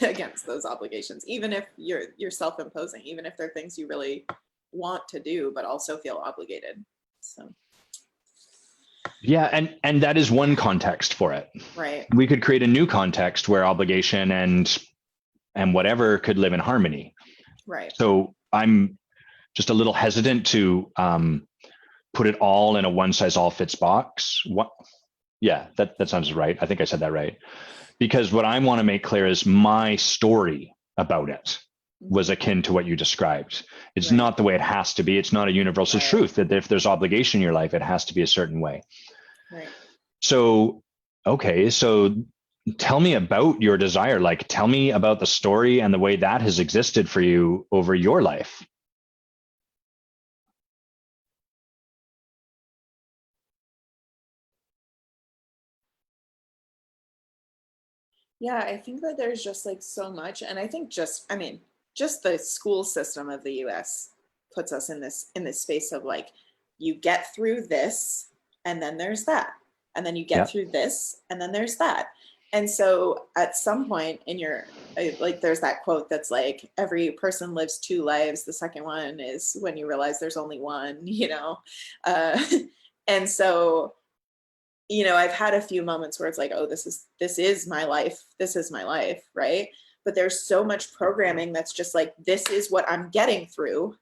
against those obligations, even if you're self-imposing, even if they're things you really want to do, but also feel obligated. So, yeah, and that is one context for it. right. We could create a new context where obligation and whatever could live in harmony. Right. So I'm just a little hesitant to put it all in a one size all fits box. What? Yeah, that sounds right. I think I said that right. Because what I want to make clear is my story about it was akin to what you described. It's Right. not the way it has to be. It's not a universal Right. truth that if there's obligation in your life, it has to be a certain way. Right. So, okay, so tell me about your desire. Like, tell me about the story and the way that has existed for you over your life. Yeah, I think that there's just like so much. And I think I mean, just the school system of the US puts us in this space of like, you get through this, and then there's that. And then you get Yeah. through this, and then there's that. And so at some point in your like, there's that quote that's like, every person lives two lives. The second one is when you realize there's only one, you know? Uh, and so I've had a few moments where it's like, oh, this is my life. This is my life, right? But there's so much programming that's just like, this is what I'm getting through.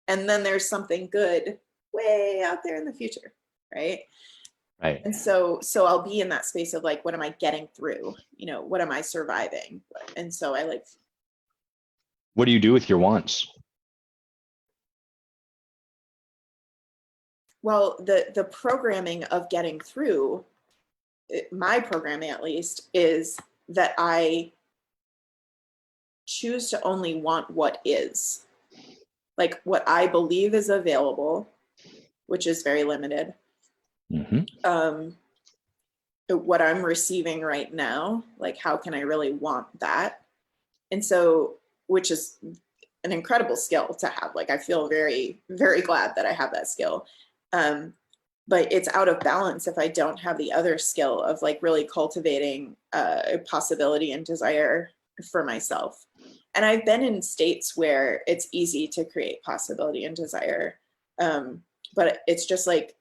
And then there's something good way out there in the future, right? Right. And so I'll be in that space of like, what am I getting through? What am I surviving? And so I like, What do you do with your wants? well, the programming of getting through, my programming at least, is that I choose to only want what is, like what I believe is available, which is very limited. Mm-hmm. What I'm receiving right now, like how can I really want that? And so, which is an incredible skill to have. Like I feel very, very glad that I have that skill. But it's out of balance if I don't have the other skill of like really cultivating possibility and desire for myself. And I've been in states where it's easy to create possibility and desire. But it's just like,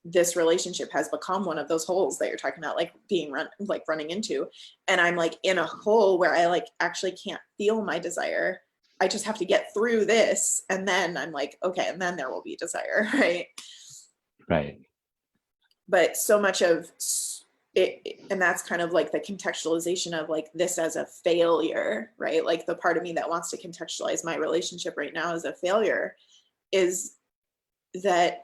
this relationship has become one of those holes that you're talking about, like running into. And I'm like in a hole where I like actually can't feel my desire. I just have to get through this. And then I'm like, okay, and then there will be desire, right? Right. But so much of it, and that's kind of like the contextualization of like this as a failure, right? Like the part of me that wants to contextualize my relationship right now as a failure is that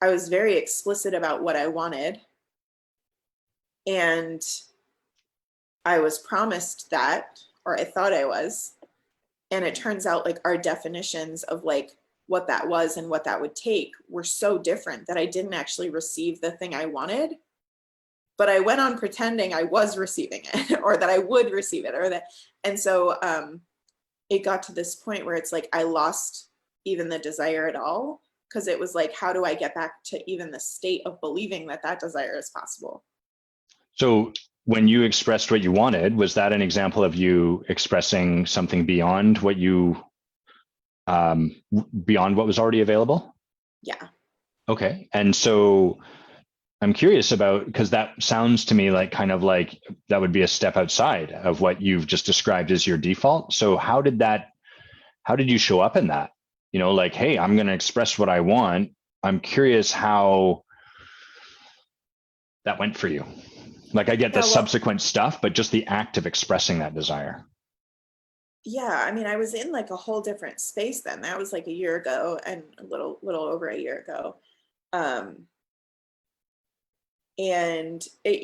I was very explicit about what I wanted, and I was promised that, or I thought I was, and it turns out like our definitions of like what that was and what that would take were so different that I didn't actually receive the thing I wanted, but I went on pretending I was receiving it or that I would receive it, or that. And so it got to this point where it's like I lost even the desire at all, because it was like, how do I get back to even the state of believing that that desire is possible? So when you expressed what you wanted, was that an example of you expressing something beyond what you beyond what was already available? Yeah. Okay. And so I'm curious about, because that sounds to me like kind of like that would be a step outside of what you've just described as your default. So how did you show up in that? You know, like, hey, I'm going to express what I want. I'm curious how that went for you. Like, I get the Yeah, well, subsequent stuff, but just the act of expressing that desire. yeah, I mean, I was in like a whole different space then. That was like a year ago, and a little over a year ago. Um, and it,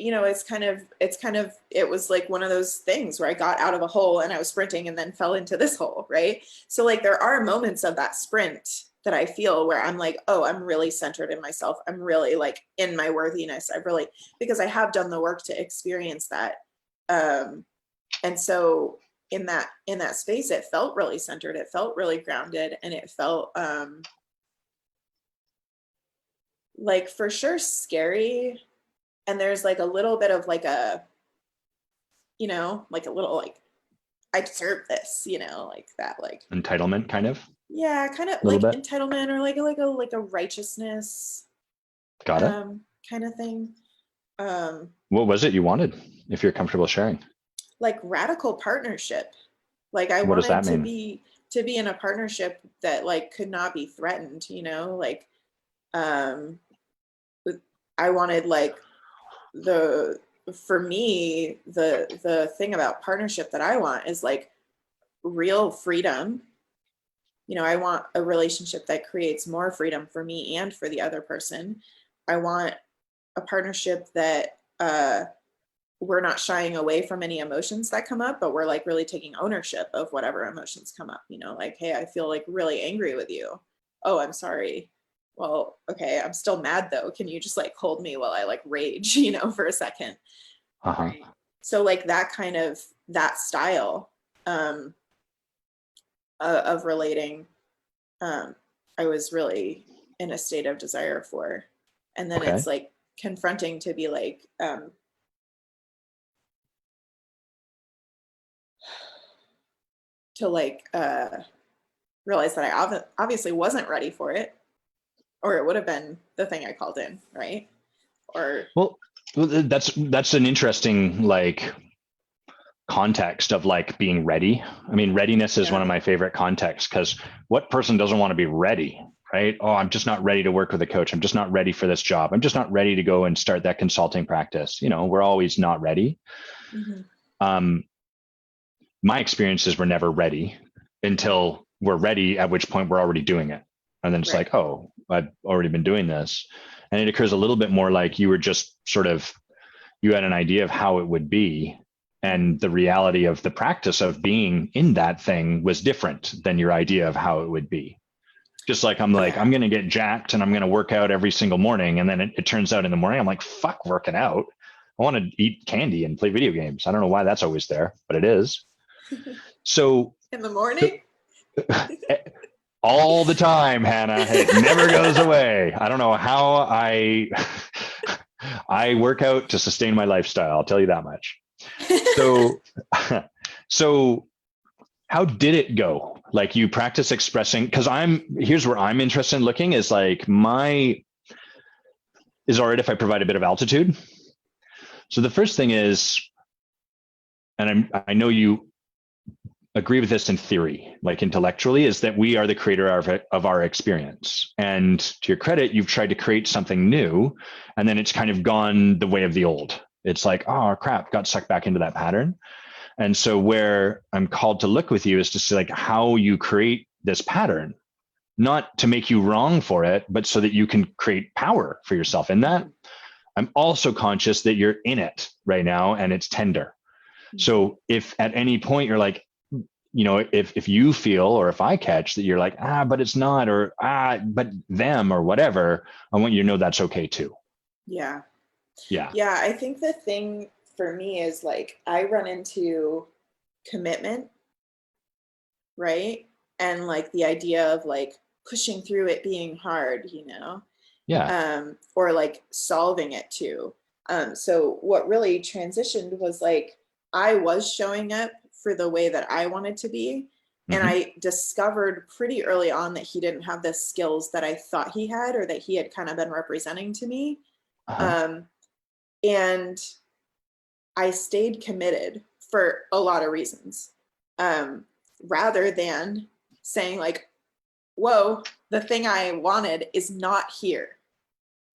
it was like one of those things where I got out of a hole and I was sprinting and then fell into this hole, right? So like there are moments of that sprint that I feel where I'm like, oh, I'm really centered in myself. I'm really like in my worthiness. I've really, because I have done the work to experience that. And so in that space, it felt really centered. It felt really grounded, and it felt like for sure scary. And there's like a little bit of like a, like a little like, I deserve this, like that, like, Entitlement, kind of, yeah, kind of a little like bit. entitlement, or like a righteousness Got it. kind of thing. Um, What was it you wanted, if you're comfortable sharing? like radical partnership. Like I What does wanted that to mean? be in a partnership that like could not be threatened, like um I wanted like the for me the thing about partnership that I want is like real freedom. I want a relationship that creates more freedom for me and for the other person. I want a partnership that we're not shying away from any emotions that come up, but we're like really taking ownership of whatever emotions come up, like, hey, I feel like really angry with you. Oh, I'm sorry. Well, okay, I'm still mad though. Can you just like hold me while I like rage, for a second? Uh-huh. Right. So like that style um of relating, um I was really in a state of desire for. And then it's Okay. like confronting to be like, to like realize that I obviously wasn't ready for it, or it would have been the thing I called in, right? Or Well, that's an interesting like context of like being ready. I mean, readiness is one yeah. of my favorite contexts because what person doesn't want to be ready, right? Oh, I'm just not ready to work with a coach. I'm just not ready for this job. I'm just not ready to go and start that consulting practice. We're always not ready. Mm-hmm. Um, my experience is we're never ready until we're ready, at which point we're already doing it. And then it's Right. like, oh, I've already been doing this. And it occurs a little bit more like you were just sort of, you had an idea of how it would be. And the reality of the practice of being in that thing was different than your idea of how it would be. Just like I'm like, I'm Yeah. going to get jacked and I'm going to work out every single morning. And then it turns out in the morning, I'm like, fuck working out. I want to eat candy and play video games. I don't know why that's always there, but it is. So In the morning. all the time, Hannah, it never goes away. I don't know how I work out to sustain my lifestyle. I'll tell you that much. So, so how did it go? Like you practice expressing, because here's where I'm interested in looking is like is all right if I provide a bit of altitude. So the first thing is, and I know you agree with this in theory, like intellectually, is that we are the creator of our experience. And to your credit, you've tried to create something new, and then it's kind of gone the way of the old. It's like, oh crap, got sucked back into that pattern. And so where I'm called to look with you is to see like how you create this pattern, not to make you wrong for it, but so that you can create power for yourself in that. I'm also conscious that you're in it right now and it's tender. Mm-hmm. So if at any point you're like, if you feel or if I catch that you're like, but it's not, or but them or whatever, I want you to know that's okay too. Yeah. Yeah. Yeah. I think the thing for me is like I run into commitment right? And like the idea of like pushing through it being hard, you know, Yeah. or like solving it too. So what really transitioned was like I was showing up for the way that I wanted to be. And Hmm. I discovered pretty early on that he didn't have the skills that I thought he had or that he had kind of been representing to me. Uh-huh. Um, and I stayed committed for a lot of reasons, rather than saying, like, whoa, the thing I wanted is not here,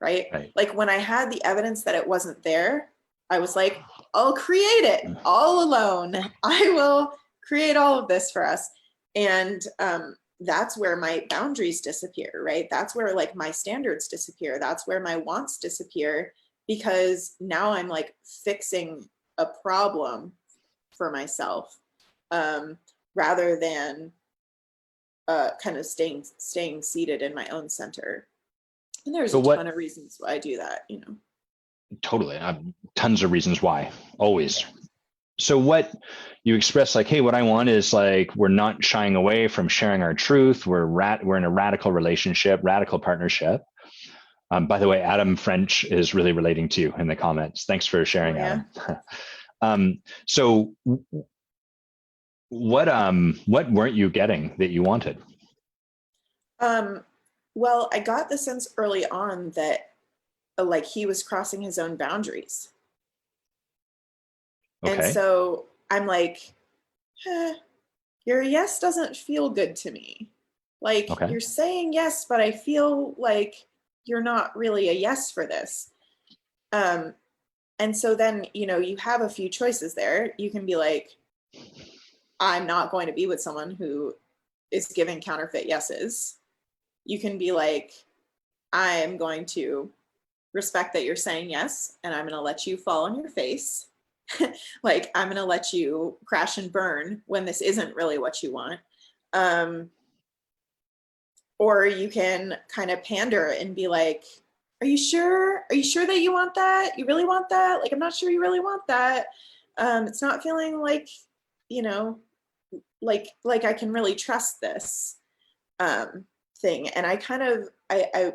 right? Right. Like when I had the evidence that it wasn't there, I was like, I'll create it all alone. I will create all of this for us. And that's where my boundaries disappear, right? That's where like my standards disappear. That's where my wants disappear because now I'm like fixing a problem for myself, um, rather than kind of staying seated in my own center. And there's So a what, ton of reasons why I do that, you know. totally, tons of reasons why, always. Yeah. So what you express like, hey, what I want is like, we're not shying away from sharing our truth. We're in a radical relationship, radical partnership. By the way, Adam French is really relating to you in the comments. Thanks for Oh sharing, yeah. Adam. So what weren't you getting that you wanted? Um, well, I got the sense early on that like he was crossing his own boundaries. And Okay. so I'm like, your yes doesn't feel good to me. Like Okay. you're saying yes, but I feel like you're not really a yes for this. Um, and so then, you know, you have a few choices there. You can be like, I'm not going to be with someone who is giving counterfeit yeses. You can be like, I'm going to respect that you're saying yes, and I'm going to let you fall on your face. Like, I'm going to let you crash and burn when this isn't really what you want. Um, or you can kind of pander and be like, are you sure? Are you sure that you want that? You really want that? Like, I'm not sure you really want that. It's not feeling like, you know, like I can really trust this um, thing. And I kind of I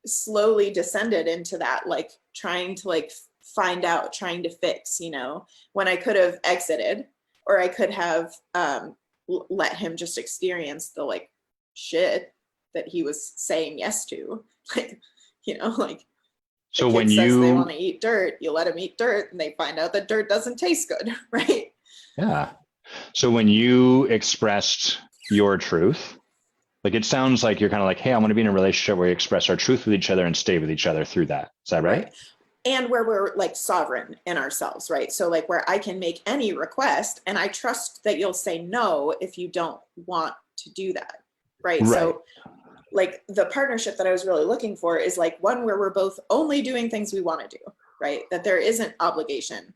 slowly descended into that, like trying to like find out, trying to fix, you know, when I could have exited or I could have let him just experience the like shit that he was saying yes to. Like, you know, like the So when kid says they you, want to eat dirt, you let them eat dirt and they find out that dirt doesn't taste good, right? yeah. So when you expressed your truth, like it sounds like you're kind of like, hey, I want to be in a relationship where we express our truth with each other and stay with each other through that. Is that right? Right. And where we're like sovereign in ourselves, right? So like where I can make any request and I trust that you'll say no if you don't want to do that, right? Right. So like the partnership that I was really looking for is like one where we're both only doing things we want to do, right? That there isn't obligation.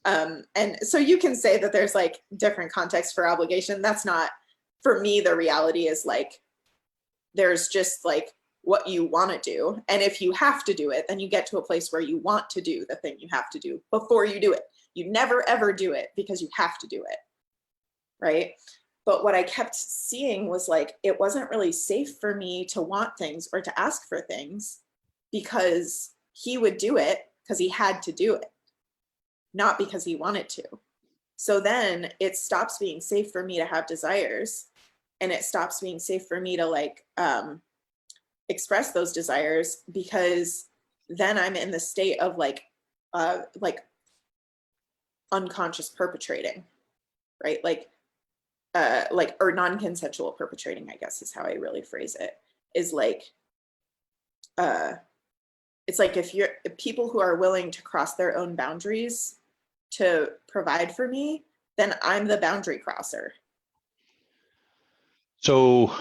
And so you can say that there's like different contexts for obligation. That's not, for me, the reality is like there's just like what you want to do. And if you have to do it, then you get to a place where you want to do the thing you have to do before you do it. You never ever do it because you have to do it. Right. But what I kept seeing was like, it wasn't really safe for me to want things or to ask for things because he would do it because he had to do it, not because he wanted to. So then it stops being safe for me to have desires and it stops being safe for me to like express those desires because then I'm in the state of like unconscious perpetrating, right? Like or non-consensual perpetrating, I guess is how I really phrase it, is like uh it's like if people who are willing to cross their own boundaries to provide for me, then I'm the boundary crosser. So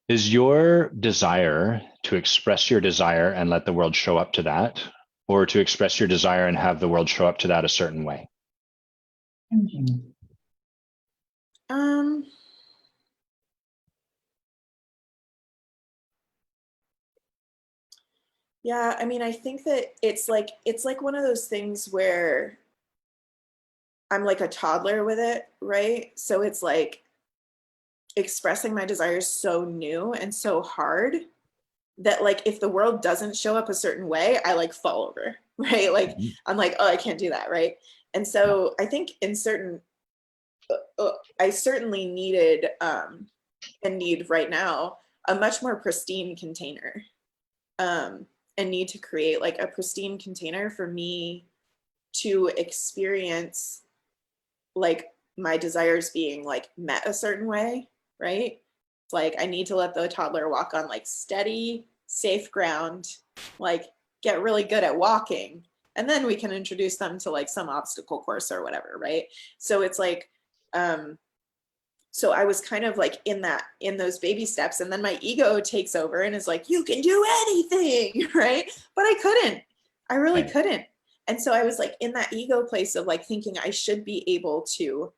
is your desire to express your desire and let the world show up to that, or to express your desire and have the world show up to that a certain way? Um yeah, I mean I think that it's like one of those things where I'm like a toddler with it, right? So it's like expressing my desires so new and so hard that like if the world doesn't show up a certain way, I like fall over, right? Like Mhm. I'm like, oh, I can't do that, right? And Yeah. so I think in certain, I certainly needed and need right now a much more pristine container, and need to create like a pristine container for me to experience like my desires being like met a certain way, right? It's like I need to let the toddler walk on like steady, safe ground, like get really good at walking. And then we can introduce them to like some obstacle course or whatever, right? So it's like, so I was kind of like in those baby steps, and then my ego takes over and is like, you can do anything, right? But I couldn't. I really Right. couldn't. And so I was like in that ego place of like thinking I should be able to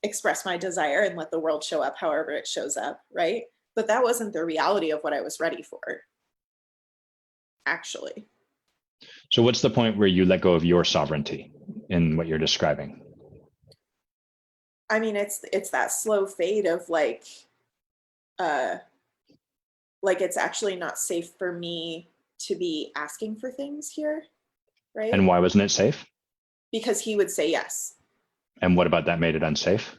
express my desire and let the world show up however it shows up, right? But that wasn't the reality of what I was ready for, actually. So what's the point where you let go of your sovereignty in what you're describing? I mean, it's that slow fade of uh like it's actually not safe for me to be asking for things here, And right? why wasn't it safe? Because he would say yes. And what about that made it unsafe?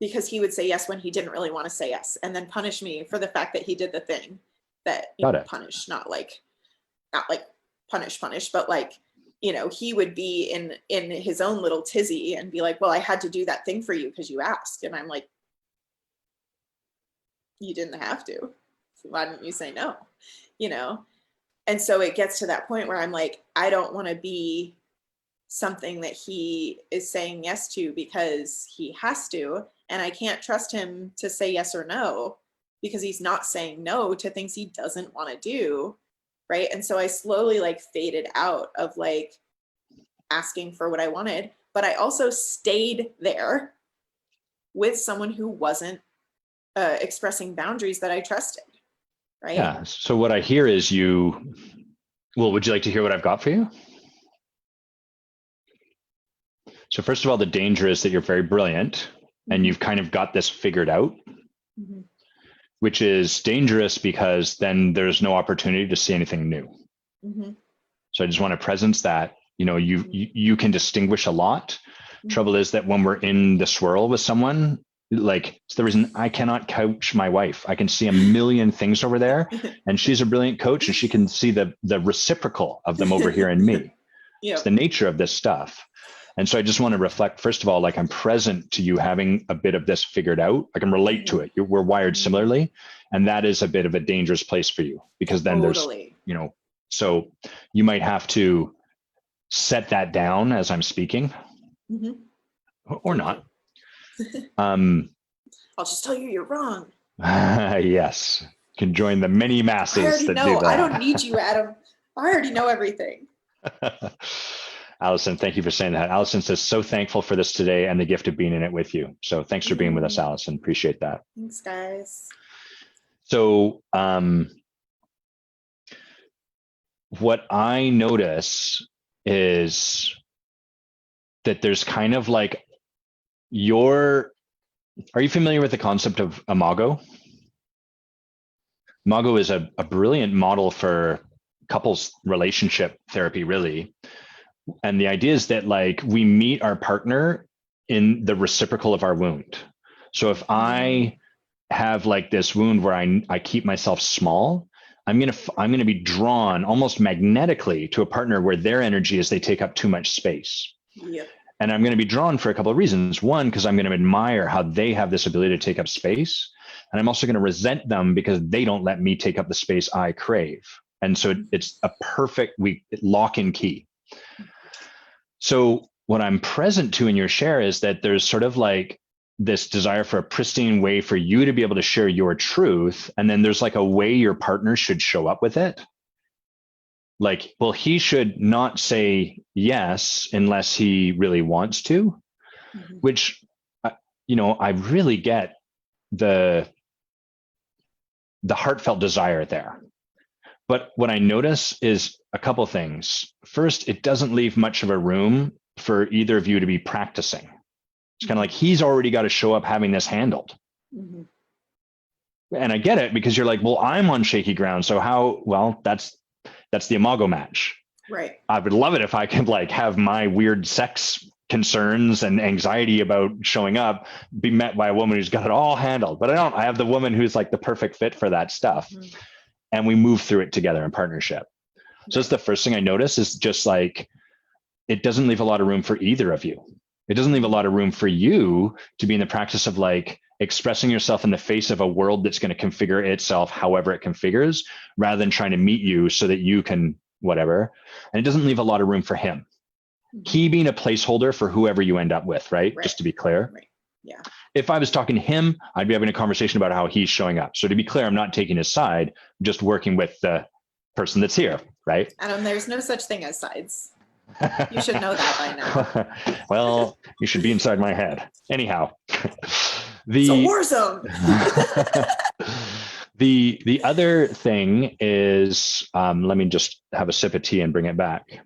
Because he would say yes when he didn't really want to say yes, and then punish me for the fact that he did the thing that, Got it. punish, not like punish, but like, he would be in his own little tizzy and be like, well, I had to do that thing for you because you asked. And I'm like, you didn't have to. So why didn't you say no? You know? And so it gets to that point where I'm like, I don't want to be something that he is saying yes to because he has to. And I can't trust him to say yes or no because he's not saying no to things he doesn't want to do. Right. And so I slowly like faded out of like asking for what I wanted, but I also stayed there with someone who wasn't expressing boundaries that I trusted. Right. Yeah. So what I hear is well, would you like to hear what I've got for you? So first of all, the danger is that you're very brilliant and Mm-hmm. you've kind of got this figured out, Mm-hmm. which is dangerous because then there's no opportunity to see anything new. Mm-hmm. So I just want to presence that, you can distinguish a lot. Mm-hmm. Trouble is that when we're in the swirl with someone, like it's the reason I cannot coach my wife. I can see a million things over there, and she's a brilliant coach, and she can see the reciprocal of them over here in me. It's the Yep. nature of this stuff. And so I just want to reflect, first of all, like I'm present to you having a bit of this figured out. I can relate to Mm-hmm. it. We're wired Mm-hmm. similarly. And that is a bit of a dangerous place for you because then there's, Totally. so you might have to set that down as I'm speaking Mm-hmm. or Thank not. you. Um, I'll just tell you you're wrong. yes, can join the many I masses already that do know. I don't that. need you, Adam. I already know everything. Allison, thank you for saying that. Allison says, so thankful for this today and the gift of being in it with you. So thanks for being with us, Allison. Appreciate that. Thanks, guys. So what I notice is that there's kind of like are you familiar with the concept of imago? Imago is a brilliant model for couples relationship therapy, really. And the idea is that like we meet our partner in the reciprocal of our wound. So if I have like this wound where I keep myself small, I'm gonna be drawn almost magnetically to a partner where their energy is they take up too much space. Yep. And I'm going to be drawn for a couple of reasons. One, because I'm going to admire how they have this ability to take up space. And I'm also going to resent them because they don't let me take up the space I crave. And so it's a perfect lock and key. So what I'm present to in your share is that there's sort of like this desire for a pristine way for you to be able to share your truth. And then there's like a way your partner should show up with it. Like, well, he should not say yes unless he really wants to, which, I really get the heartfelt desire there. But what I notice is a couple things. First, it doesn't leave much of a room for either of you to be practicing. It's kind of like he's already got to show up having this handled. Mm-hmm. And I get it, because you're like, well, I'm on shaky ground. So how, well, that's the imago match. Right. I would love it if I could like have my weird sex concerns and anxiety about showing up be met by a woman who's got it all handled. But I don't. I have the woman who's like the perfect fit for that stuff. Mm-hmm. And we move through it together in partnership. So that's the first thing I notice, is just like, it doesn't leave a lot of room for either of you. It doesn't leave a lot of room for you to be in the practice of like expressing yourself in the face of a world that's going to configure itself however it configures, rather than trying to meet you so that you can whatever. And it doesn't leave a lot of room for him. He being a placeholder for whoever you end up with, right? Just to be clear. Right. Yeah. If I was talking to him, I'd be having a conversation about how he's showing up. So to be clear, I'm not taking his side, I'm just working with the person that's here, right? Adam, there's no such thing as sides. You should know that by now. Well, you should be inside my head. Anyhow, it's a war zone. The other thing is, let me just have a sip of tea and bring it back.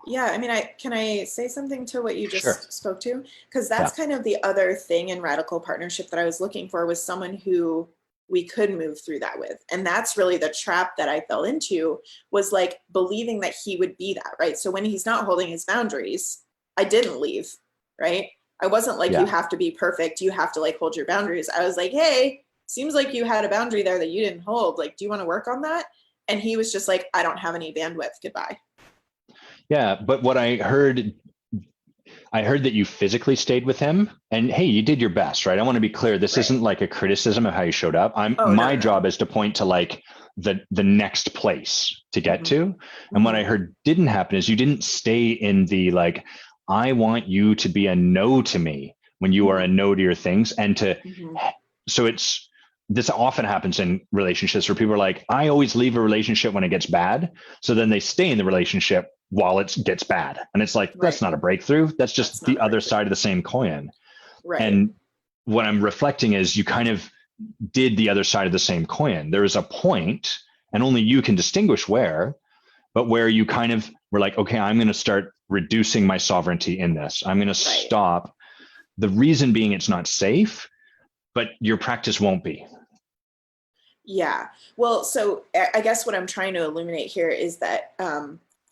Yeah, I mean, can I say something to what you just spoke to? Because that's Yeah. kind of the other thing in radical partnership that I was looking for, was someone who we could move through that with. And that's really the trap that I fell into, was like believing that he would be that, right? So when he's not holding his boundaries, I didn't leave, right? I wasn't like, you have to be perfect, you have to like hold your boundaries. I was like, hey, seems like you had a boundary there that you didn't hold. Like, do you want to work on that? And he was just like, I don't have any bandwidth, goodbye. Yeah, but what I heard that you physically stayed with him, and hey, you did your best, right? I want to be clear. This isn't like a criticism of how you showed up. My job is to point to like the next place to get to. And what I heard didn't happen is you didn't stay in the like, I want you to be a no to me when you are a no to your things. And to, so this often happens in relationships where people are like, I always leave a relationship when it gets bad. So then they stay in the relationship while it gets bad. And it's like, that's not a breakthrough. That's just the other side of the same coin. Right. And what I'm reflecting is you kind of did the other side of the same coin. There is a point, and only you can distinguish where, but where you kind of were like, okay, I'm going to start reducing my sovereignty in this. I'm going to stop. The reason being it's not safe, but your practice won't be. Yeah. Well, so I guess what I'm trying to illuminate here is that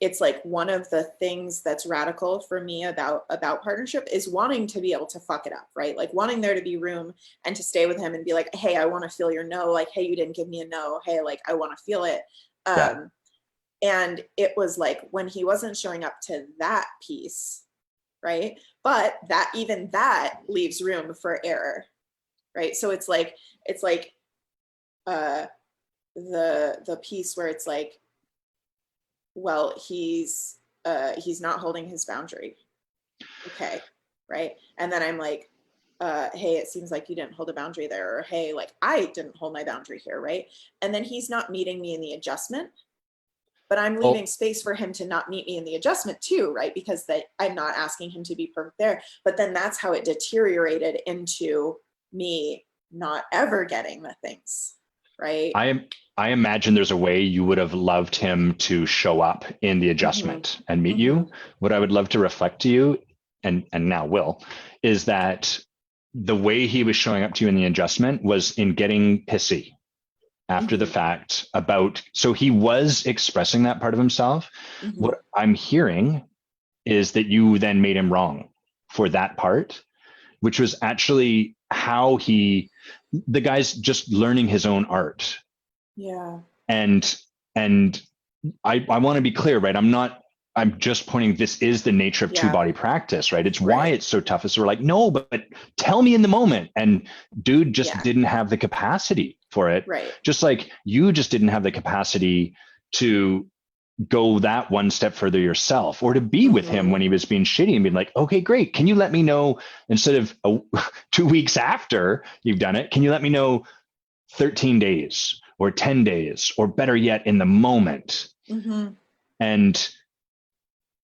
it's like one of the things that's radical for me about partnership is wanting to be able to fuck it up, right? Like wanting there to be room and to stay with him and be like, hey, I want to feel your no. Like, hey, you didn't give me a no. Hey, like, I want to feel it. And it was like when he wasn't showing up to that piece, right? But that even that leaves room for error, right? So it's like the piece where it's like, well, he's not holding his boundary. Okay, right? And then I'm like, hey, it seems like you didn't hold a boundary there, or hey, like I didn't hold my boundary here, right? And then he's not meeting me in the adjustment, but I'm leaving space for him to not meet me in the adjustment too, right? Because I'm not asking him to be perfect there. But then that's how it deteriorated into me not ever getting the things, right? I imagine there's a way you would have loved him to show up in the adjustment and meet you. What I would love to reflect to you, and now will, is that the way he was showing up to you in the adjustment was in getting pissy after the fact about, so he was expressing that part of himself. What I'm hearing is that you then made him wrong for that part, which was actually how the guy's just learning his own art. Yeah. And I want to be clear, right? I'm just pointing, this is the nature of two body practice, right? It's why it's so tough. Is we're like, no, but tell me in the moment. And dude just didn't have the capacity for it. Right. Just like you just didn't have the capacity to go that one step further yourself, or to be with him when he was being shitty and being like, okay, great. Can you let me know, instead of 2 weeks after you've done it, can you let me know 13 days or 10 days, or better yet, in the moment? And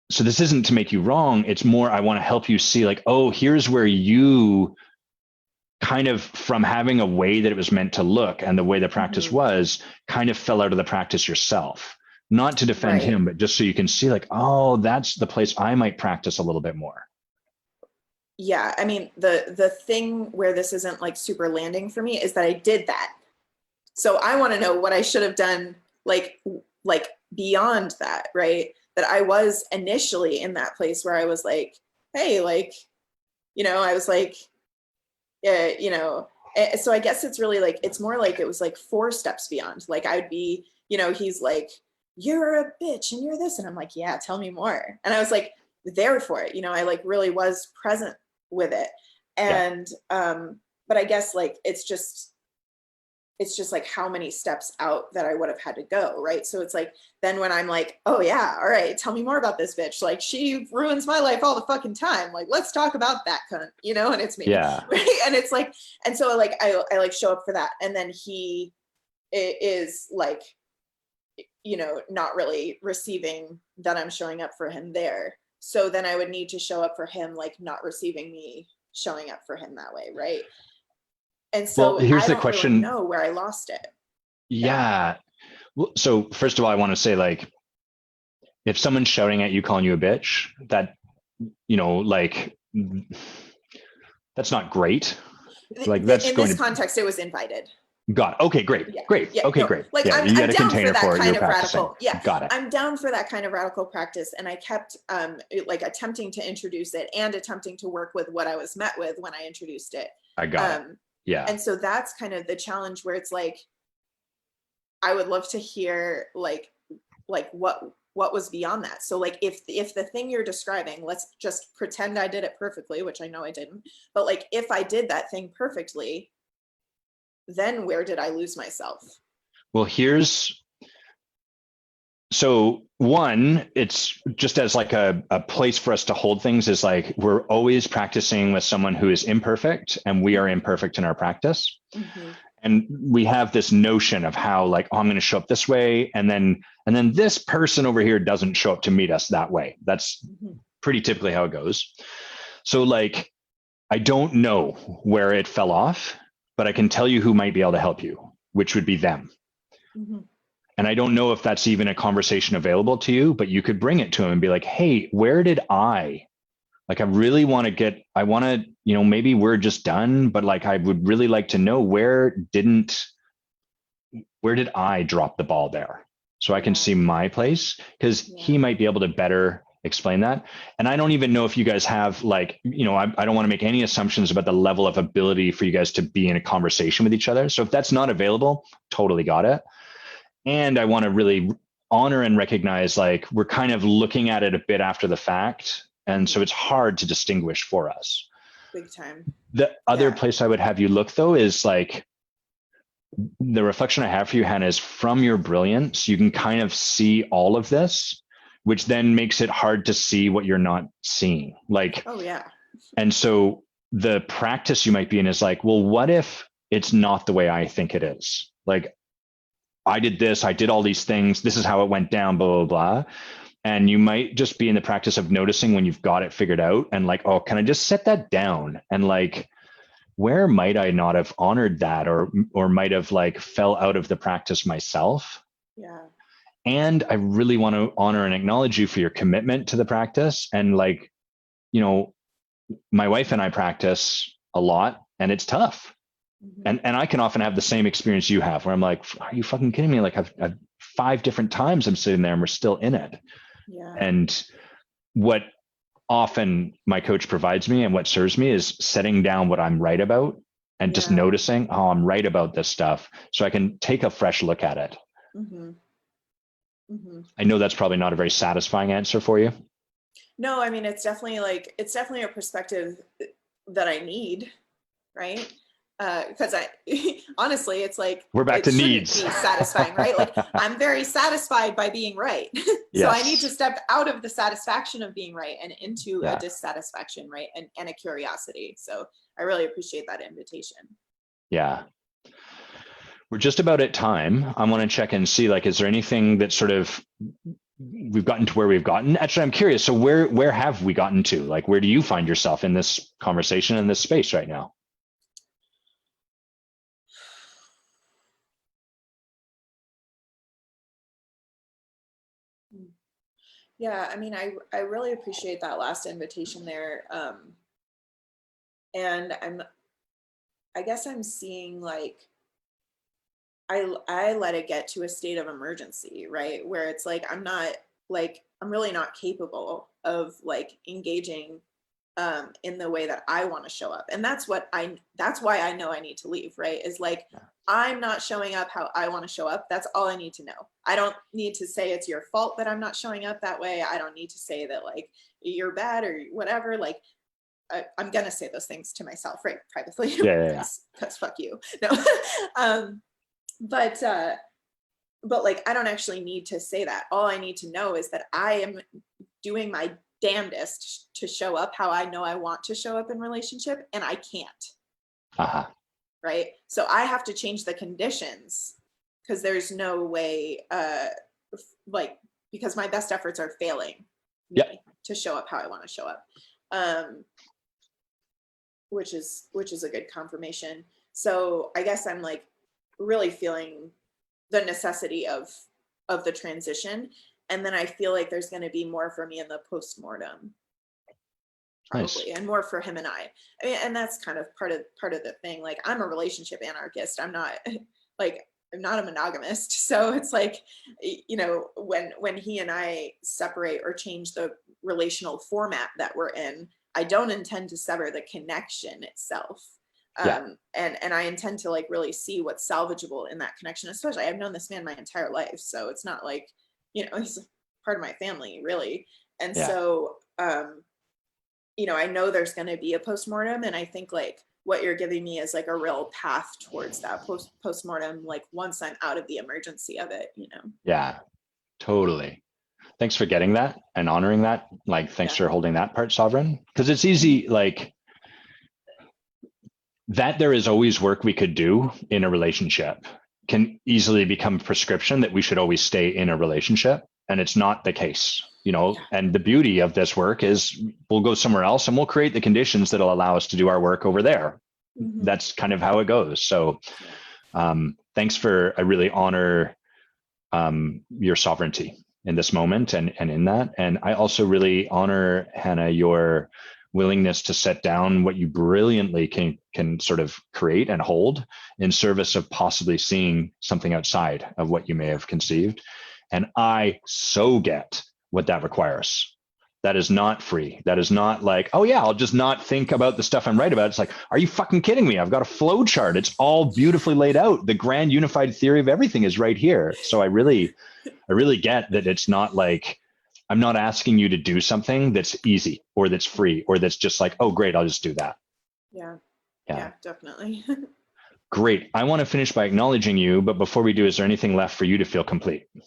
so this isn't to make you wrong. It's more, I want to help you see like, oh, here's where you kind of, from having a way that it was meant to look and the way the practice was, kind of fell out of the practice yourself. not to defend Right. him, but just so you can see like, oh, that's the place I might practice a little bit more. Yeah, I mean, the thing where this isn't like super landing for me is that I did that. So I want to know what I should have done, like beyond that, right? That I was initially in that place where I was like, hey, like, I was like, so I guess it's really like, it's more like it was like 4 steps beyond. Like I'd be, he's like, you're a bitch and you're this. And I'm like, yeah, tell me more. And I was like there for it. I like really was present with it. Yeah. And, but I guess like, it's just like how many steps out that I would have had to go, right? So it's like, then when I'm like, oh yeah, all right, tell me more about this bitch. Like she ruins my life all the fucking time. Like let's talk about that cunt, and it's me, Yeah. right? And it's like, and so like I like show up for that, and then he is like, not really receiving that I'm showing up for him there. So then I would need to show up for him, like not receiving me showing up for him that way, right? And Well, so here's I the don't really question. know where I lost it. Yeah. Yeah. Well, so first of all, I want to say like, if someone's shouting at you, calling you a bitch, that, like, that's not great. Like that's In going this to, context, it was invited. got it. Okay, great. Yeah. Great. Yeah. Okay, No, great. like Yeah. I'm, You I'm got a down for container that for it. You're kind of practicing. radical. Yeah. Got it. I'm down for that kind of radical practice. And I kept like attempting to introduce it and attempting to work with what I was met with when I introduced it. I got it. Um, Yeah. and so that's kind of the challenge where it's like, I would love to hear like what was beyond that. So like if the thing you're describing, let's just pretend I did it perfectly, which I know I didn't, but like if I did that thing perfectly, then where did I lose myself? Well, so one, it's just as like a place for us to hold things is like we're always practicing with someone who is imperfect and we are imperfect in our practice. Mm-hmm. And we have this notion of how like, oh, I'm going to show up this way. And then this person over here doesn't show up to meet us that way. That's Mm-hmm. pretty typically how it goes. So like, I don't know where it fell off, but I can tell you who might be able to help you, which would be them. Mm-hmm. And I don't know if that's even a conversation available to you, but you could bring it to them and be like, hey, where did I really want to I want to, maybe we're just done, but like, I would really like to know where did I drop the ball there? So I can Yeah. see my place because Yeah. he might be able to better explain that. And I don't even know if you guys have like, I don't want to make any assumptions about the level of ability for you guys to be in a conversation with each other. So if that's not available, totally got it. And I want to really honor and recognize like we're kind of looking at it a bit after the fact. And so it's hard to distinguish for us. Big time. The other Yeah. place I would have you look though is like the reflection I have for you, Hannah, is from your brilliance, you can kind of see all of this, which then makes it hard to see what you're not seeing. Like, Oh yeah. and so the practice you might be in is like, well, what if it's not the way I think it is? Like, I did this, I did all these things, this is how it went down, blah, blah, blah. And you might just be in the practice of noticing when you've got it figured out and like, oh, can I just set that down? And like, where might I not have honored that or might have like fell out of the practice myself? Yeah. And I really want to honor and acknowledge you for your commitment to the practice. And like, my wife and I practice a lot and it's tough. Mm-hmm. And I can often have the same experience you have where I'm like, are you fucking kidding me? Like I've 5 different times I'm sitting there and we're still in it. Yeah. And what often my coach provides me and what serves me is setting down what I'm right about and just noticing, oh, I'm right about this stuff. So I can take a fresh look at it. Mm-hmm. Mm-hmm. I know that's probably not a very satisfying answer for you. No, I mean, it's definitely a perspective that I need, right? Because I honestly, it's like We're back it to shouldn't needs. be satisfying, right? Like I'm very satisfied by being right. So Yes. I need to step out of the satisfaction of being right and into a dissatisfaction, right? And a curiosity. So I really appreciate that invitation. Yeah. We're just about at time. I want to check and see, like, is there anything that sort of we've gotten to where we've gotten? Actually, I'm curious. So where have we gotten to? Like, where do you find yourself in this conversation, in this space right now? Yeah, I mean, I really appreciate that last invitation there. And I guess I'm seeing like I let it get to a state of emergency, right? Where it's like I'm really not capable of like engaging in the way that I want to show up. And that's why I know I need to leave, right? Is like I'm not showing up how I want to show up. That's all I need to know. I don't need to say it's your fault that I'm not showing up that way. I don't need to say that like you're bad or whatever. Like I'm gonna say those things to myself, right? Privately, Yeah. because fuck you. No. um, but like I don't actually need to say that. All I need to know is that I am doing my damnedest to show up how I know I want to show up in relationship, and I can't. Uh-huh. Right? So I have to change the conditions because there's no way like because my best efforts are failing me to show up how I want to show up. Which is a good confirmation. So I guess I'm like really feeling the necessity of the transition, and then I feel like there's going to be more for me in the postmortem, probably, nice. And more for him and I mean, and that's kind of part of the thing. Like I'm a relationship anarchist. I'm not like I'm not a monogamist. So it's like, you know, when he and I separate or change the relational format that we're in, I don't intend to sever the connection itself. And I intend to like really see what's salvageable in that connection, especially I've known this man my entire life. So it's not like, you know, he's part of my family really. And so, you know, I know there's going to be a postmortem, and I think like what you're giving me is like a real path towards that postmortem, like once I'm out of the emergency of it, you know? Yeah, totally. Thanks for getting that and honoring that. Like, thanks for holding that part sovereign. Because it's easy, like that there is always work we could do in a relationship can easily become prescription that we should always stay in a relationship. And it's not the case, you know, and the beauty of this work is we'll go somewhere else and we'll create the conditions that'll allow us to do our work over there. Mm-hmm. That's kind of how it goes. So thanks for, I really honor your sovereignty in this moment and in that. And I also really honor, Hannah, your willingness to set down what you brilliantly can sort of create and hold in service of possibly seeing something outside of what you may have conceived. And I so get what that requires. That is not free. That is not like, oh yeah, I'll just not think about the stuff I'm right about. It's like, are you fucking kidding me? I've got a flow chart. It's all beautifully laid out. The grand unified theory of everything is right here. So I really get that it's not like, I'm not asking you to do something that's easy or that's free or that's just like, oh great, I'll just do that. Yeah, definitely. Great. I want to finish by acknowledging you, but before we do, is there anything left for you to feel complete? I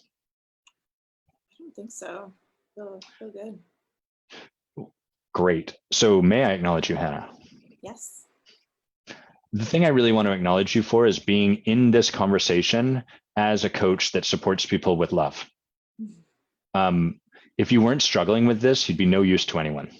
don't think so. Feel good. Great. So may I acknowledge you, Hannah? Yes. The thing I really want to acknowledge you for is being in this conversation as a coach that supports people with love. If you weren't struggling with this, you'd be no use to anyone.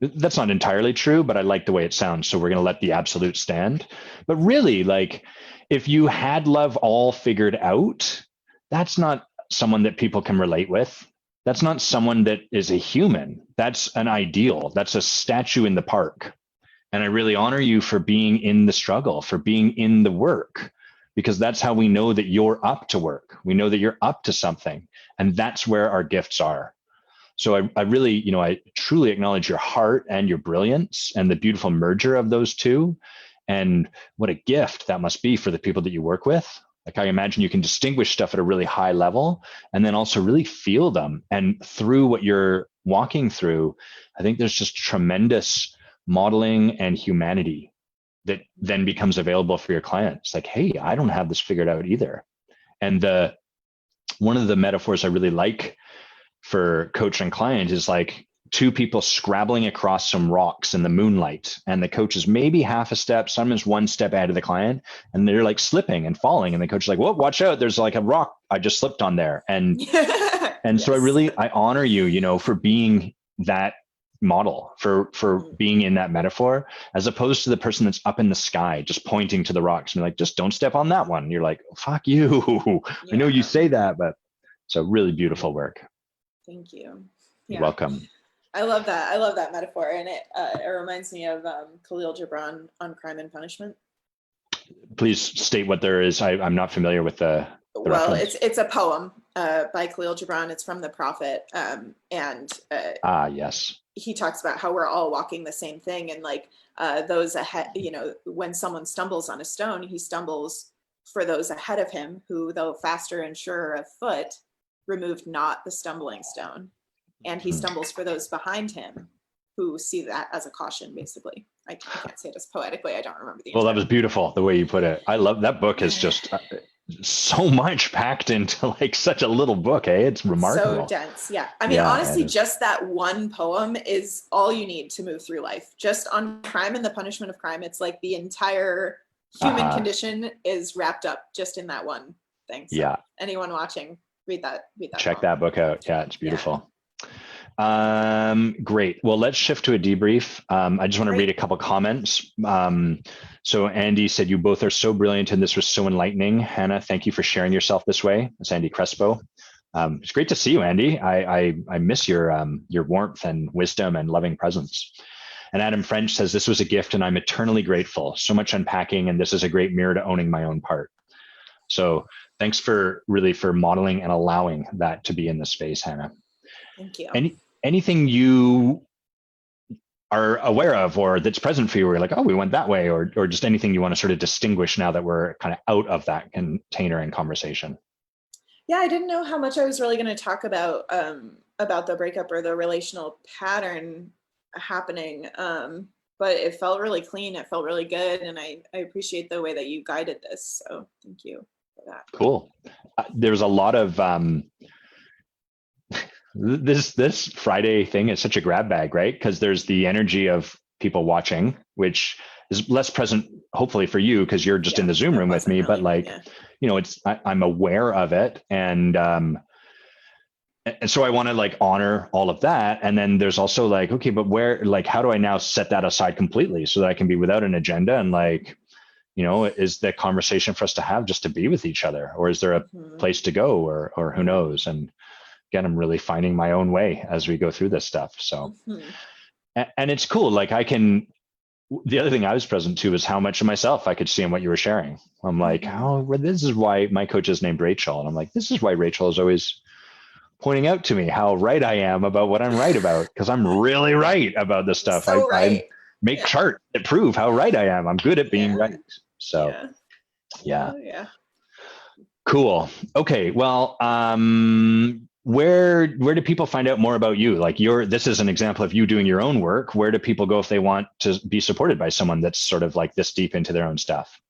That's not entirely true, but I like the way it sounds. So we're going to let the absolute stand. But really, like, if you had love all figured out, that's not someone that people can relate with. That's not someone that is a human. That's an ideal. That's a statue in the park. And I really honor you for being in the struggle, for being in the work, because that's how we know that you're up to work. We know that you're up to something. And that's where our gifts are. So I really, you know, I truly acknowledge your heart and your brilliance and the beautiful merger of those two. And what a gift that must be for the people that you work with. Like I imagine you can distinguish stuff at a really high level and then also really feel them. And through what you're walking through, I think there's just tremendous modeling and humanity that then becomes available for your clients. Like, hey, I don't have this figured out either. And one of the metaphors I really like for coach and client is like two people scrabbling across some rocks in the moonlight, and the coach is maybe half a step, sometimes one step ahead of the client, and they're like slipping and falling, and the coach is like, whoa, watch out, there's like a rock I just slipped on there. And and so I honor you, you know, for being that model, for being in that metaphor, as opposed to the person that's up in the sky just pointing to the rocks and like, just don't step on that one. You're like, fuck you. I know you say that, but so really beautiful work. Thank you. You're Yeah. welcome. I love that. I love that metaphor. And it reminds me of Khalil Gibran on Crime and Punishment. Please state what there is. I'm not familiar with the Well, reference. it's a poem by Khalil Gibran. It's from the Prophet. Yes. He talks about how we're all walking the same thing. And like those ahead, when someone stumbles on a stone, he stumbles for those ahead of him who, though faster and surer of foot, removed not the stumbling stone. And he stumbles for those behind him who see that as a caution, basically. I can't say it as poetically. I don't remember the Well, that was beautiful the way you put it. I love that book. Is just so much packed into like such a little book. It's remarkable. So dense. Yeah. I mean, honestly, just that one poem is all you need to move through life. Just on crime and the punishment of crime. It's like the entire human condition is wrapped up just in that one thing. So anyone watching, read that. Check that book out. Yeah, it's beautiful. Great. Well, let's shift to a debrief. I just want to read a couple comments. So Andy said, you both are so brilliant and this was so enlightening. Hannah, thank you for sharing yourself this way. That's Andy Crespo. It's great to see you, Andy. I miss your warmth and wisdom and loving presence. And Adam French says, this was a gift and I'm eternally grateful. So much unpacking, and this is a great mirror to owning my own part. So thanks for modeling and allowing that to be in the space, Hannah. Thank you. Anything you are aware of or that's present for you where you're like, oh, we went that way, or just anything you want to sort of distinguish now that we're kind of out of that container and conversation? Yeah, I didn't know how much I was really going to talk about the breakup or the relational pattern happening. But it felt really clean. It felt really good. And I appreciate the way that you guided this. So thank you for that. Cool. There's a lot of, this Friday thing is such a grab bag, right? Because there's the energy of people watching, which is less present, hopefully for you, because you're just in the Zoom room with me. But like, I'm aware of it, and so I want to like honor all of that. And then there's also like, okay, but where, like, how do I now set that aside completely so that I can be without an agenda? And like, is the conversation for us to have just to be with each other, or is there a place to go, or who knows? And again, I'm really finding my own way as we go through this stuff. So, and it's cool. Like the other thing I was present to is how much of myself I could see in what you were sharing. I'm like, this is why my coach is named Rachel. And I'm like, this is why Rachel is always pointing out to me how right I am about what I'm right about. Cause I'm really right about this stuff. So I make charts that prove how right I am. I'm good at being right. So cool. Okay. Well, where do people find out more about you? Like this is an example of you doing your own work. Where do people go if they want to be supported by someone that's sort of like this deep into their own stuff?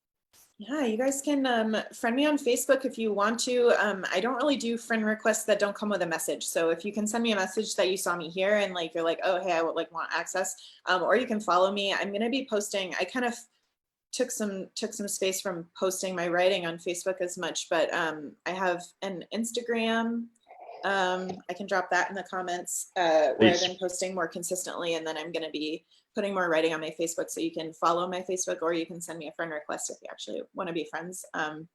Yeah, you guys can friend me on Facebook if you want to. I don't really do friend requests that don't come with a message. So if you can send me a message that you saw me here and like you're like, oh, hey, I would like want access, or you can follow me. I'm going to be posting. I kind of took some space from posting my writing on Facebook as much, but I have an Instagram. I can drop that in the comments where I've been posting more consistently, and then I'm going to be putting more writing on my Facebook, so you can follow my Facebook, or you can send me a friend request if you actually want to be friends. I'm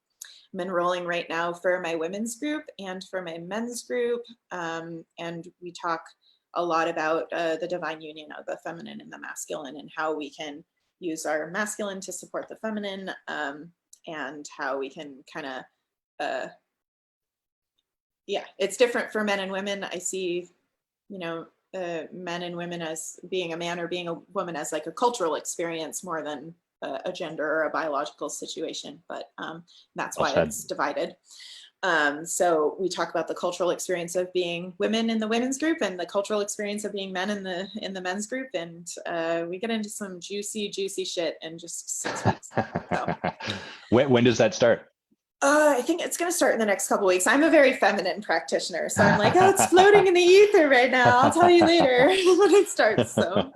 enrolling right now for my women's group and for my men's group, and we talk a lot about the divine union of the feminine and the masculine, and how we can use our masculine to support the feminine, and how we can kind of it's different for men and women. I see, men and women as being a man or being a woman as like a cultural experience more than a gender or a biological situation, but that's why it's divided. So we talk about the cultural experience of being women in the women's group and the cultural experience of being men in the men's group, and we get into some juicy shit in just 6 weeks. So. When does that start? I think it's going to start in the next couple of weeks. I'm a very feminine practitioner, so I'm like, oh, it's floating in the ether right now. I'll tell you later when it starts. So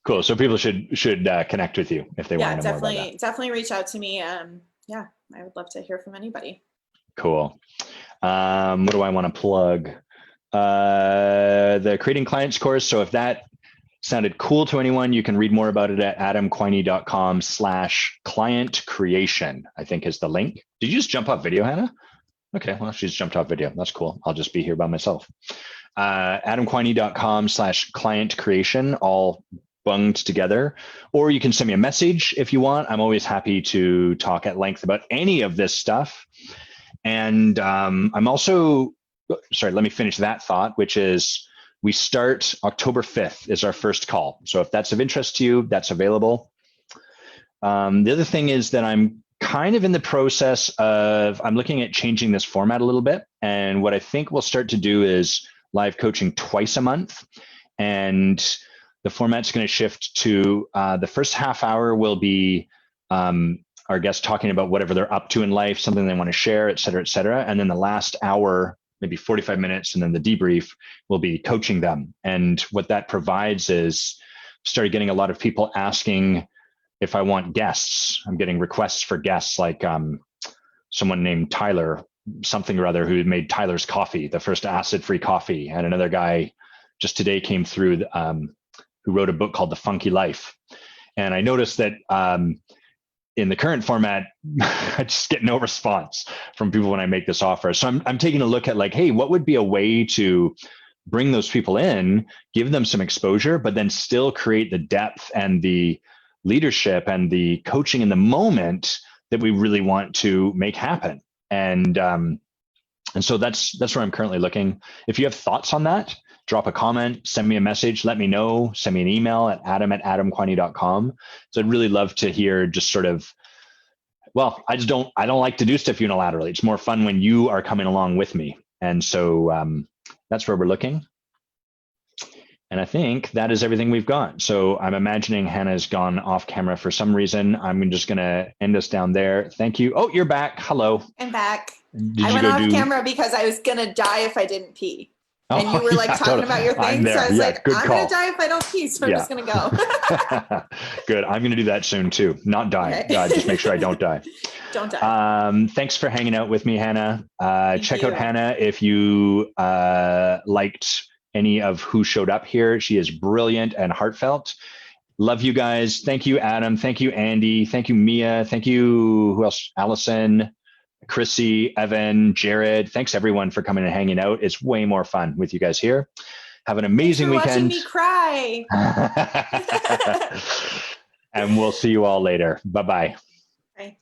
cool. So people should connect with you if they want to know more about that. Definitely reach out to me. I would love to hear from anybody. Cool. What do I want to plug? The Creating Clients course. So if that sounded cool to anyone, you can read more about it at adamquiney.com/client creation, I think is the link. Did you just jump off video, Hannah? Okay, well, she's jumped off video. That's cool. I'll just be here by myself. adamquiney.com/client creation, all bunged together. Or you can send me a message if you want. I'm always happy to talk at length about any of this stuff. And I'm also, sorry, let me finish that thought, which is we start October 5th is our first call. So if that's of interest to you, that's available. The other thing is that I'm kind of in the process of, I'm looking at changing this format a little bit. And what I think we'll start to do is live coaching twice a month. And the format's going to shift to the first half hour will be our guests talking about whatever they're up to in life, something they want to share, et cetera, et cetera. And then the last hour, maybe 45 minutes, and then the debrief will be coaching them. And what that provides is started getting a lot of people asking if I want guests. I'm getting requests for guests, like someone named Tyler, something or other, who made Tyler's Coffee, the first acid-free coffee. And another guy just today came through who wrote a book called The Funky Life. And I noticed that in the current format, I just get no response from people when I make this offer. So I'm taking a look at like, hey, what would be a way to bring those people in, give them some exposure, but then still create the depth and the leadership and the coaching in the moment that we really want to make happen. And so that's where I'm currently looking. If you have thoughts on that, drop a comment, send me a message, let me know, send me an email at adam@adamquiney.com. So I'd really love to hear just sort of, well, I don't like to do stuff unilaterally. It's more fun when you are coming along with me. And so that's where we're looking. And I think that is everything we've got. So I'm imagining Hannah's gone off camera for some reason. I'm just going to end us down there. Thank you. Oh, you're back. Hello. I'm back. Did I you went go off do camera because I was going to die if I didn't pee. Oh, and you were like yeah, talking totally. about your I'm thing. there. So I was Yeah, like, good I'm call. going to die if I don't pee. So I'm just going to go. Good. I'm going to do that soon too. Not die. Okay. Just make sure I don't die. Don't die. Thanks for hanging out with me, Hannah. Check you. out Hannah if you liked any of who showed up here. She is brilliant and heartfelt. Love you guys. Thank you, Adam. Thank you, Andy. Thank you, Mia. Thank you, who else? Allison, Chrissy, Evan, Jared. Thanks everyone for coming and hanging out. It's way more fun with you guys here. Have an amazing weekend. Watching me cry. And we'll see you all later. Bye-bye. Bye.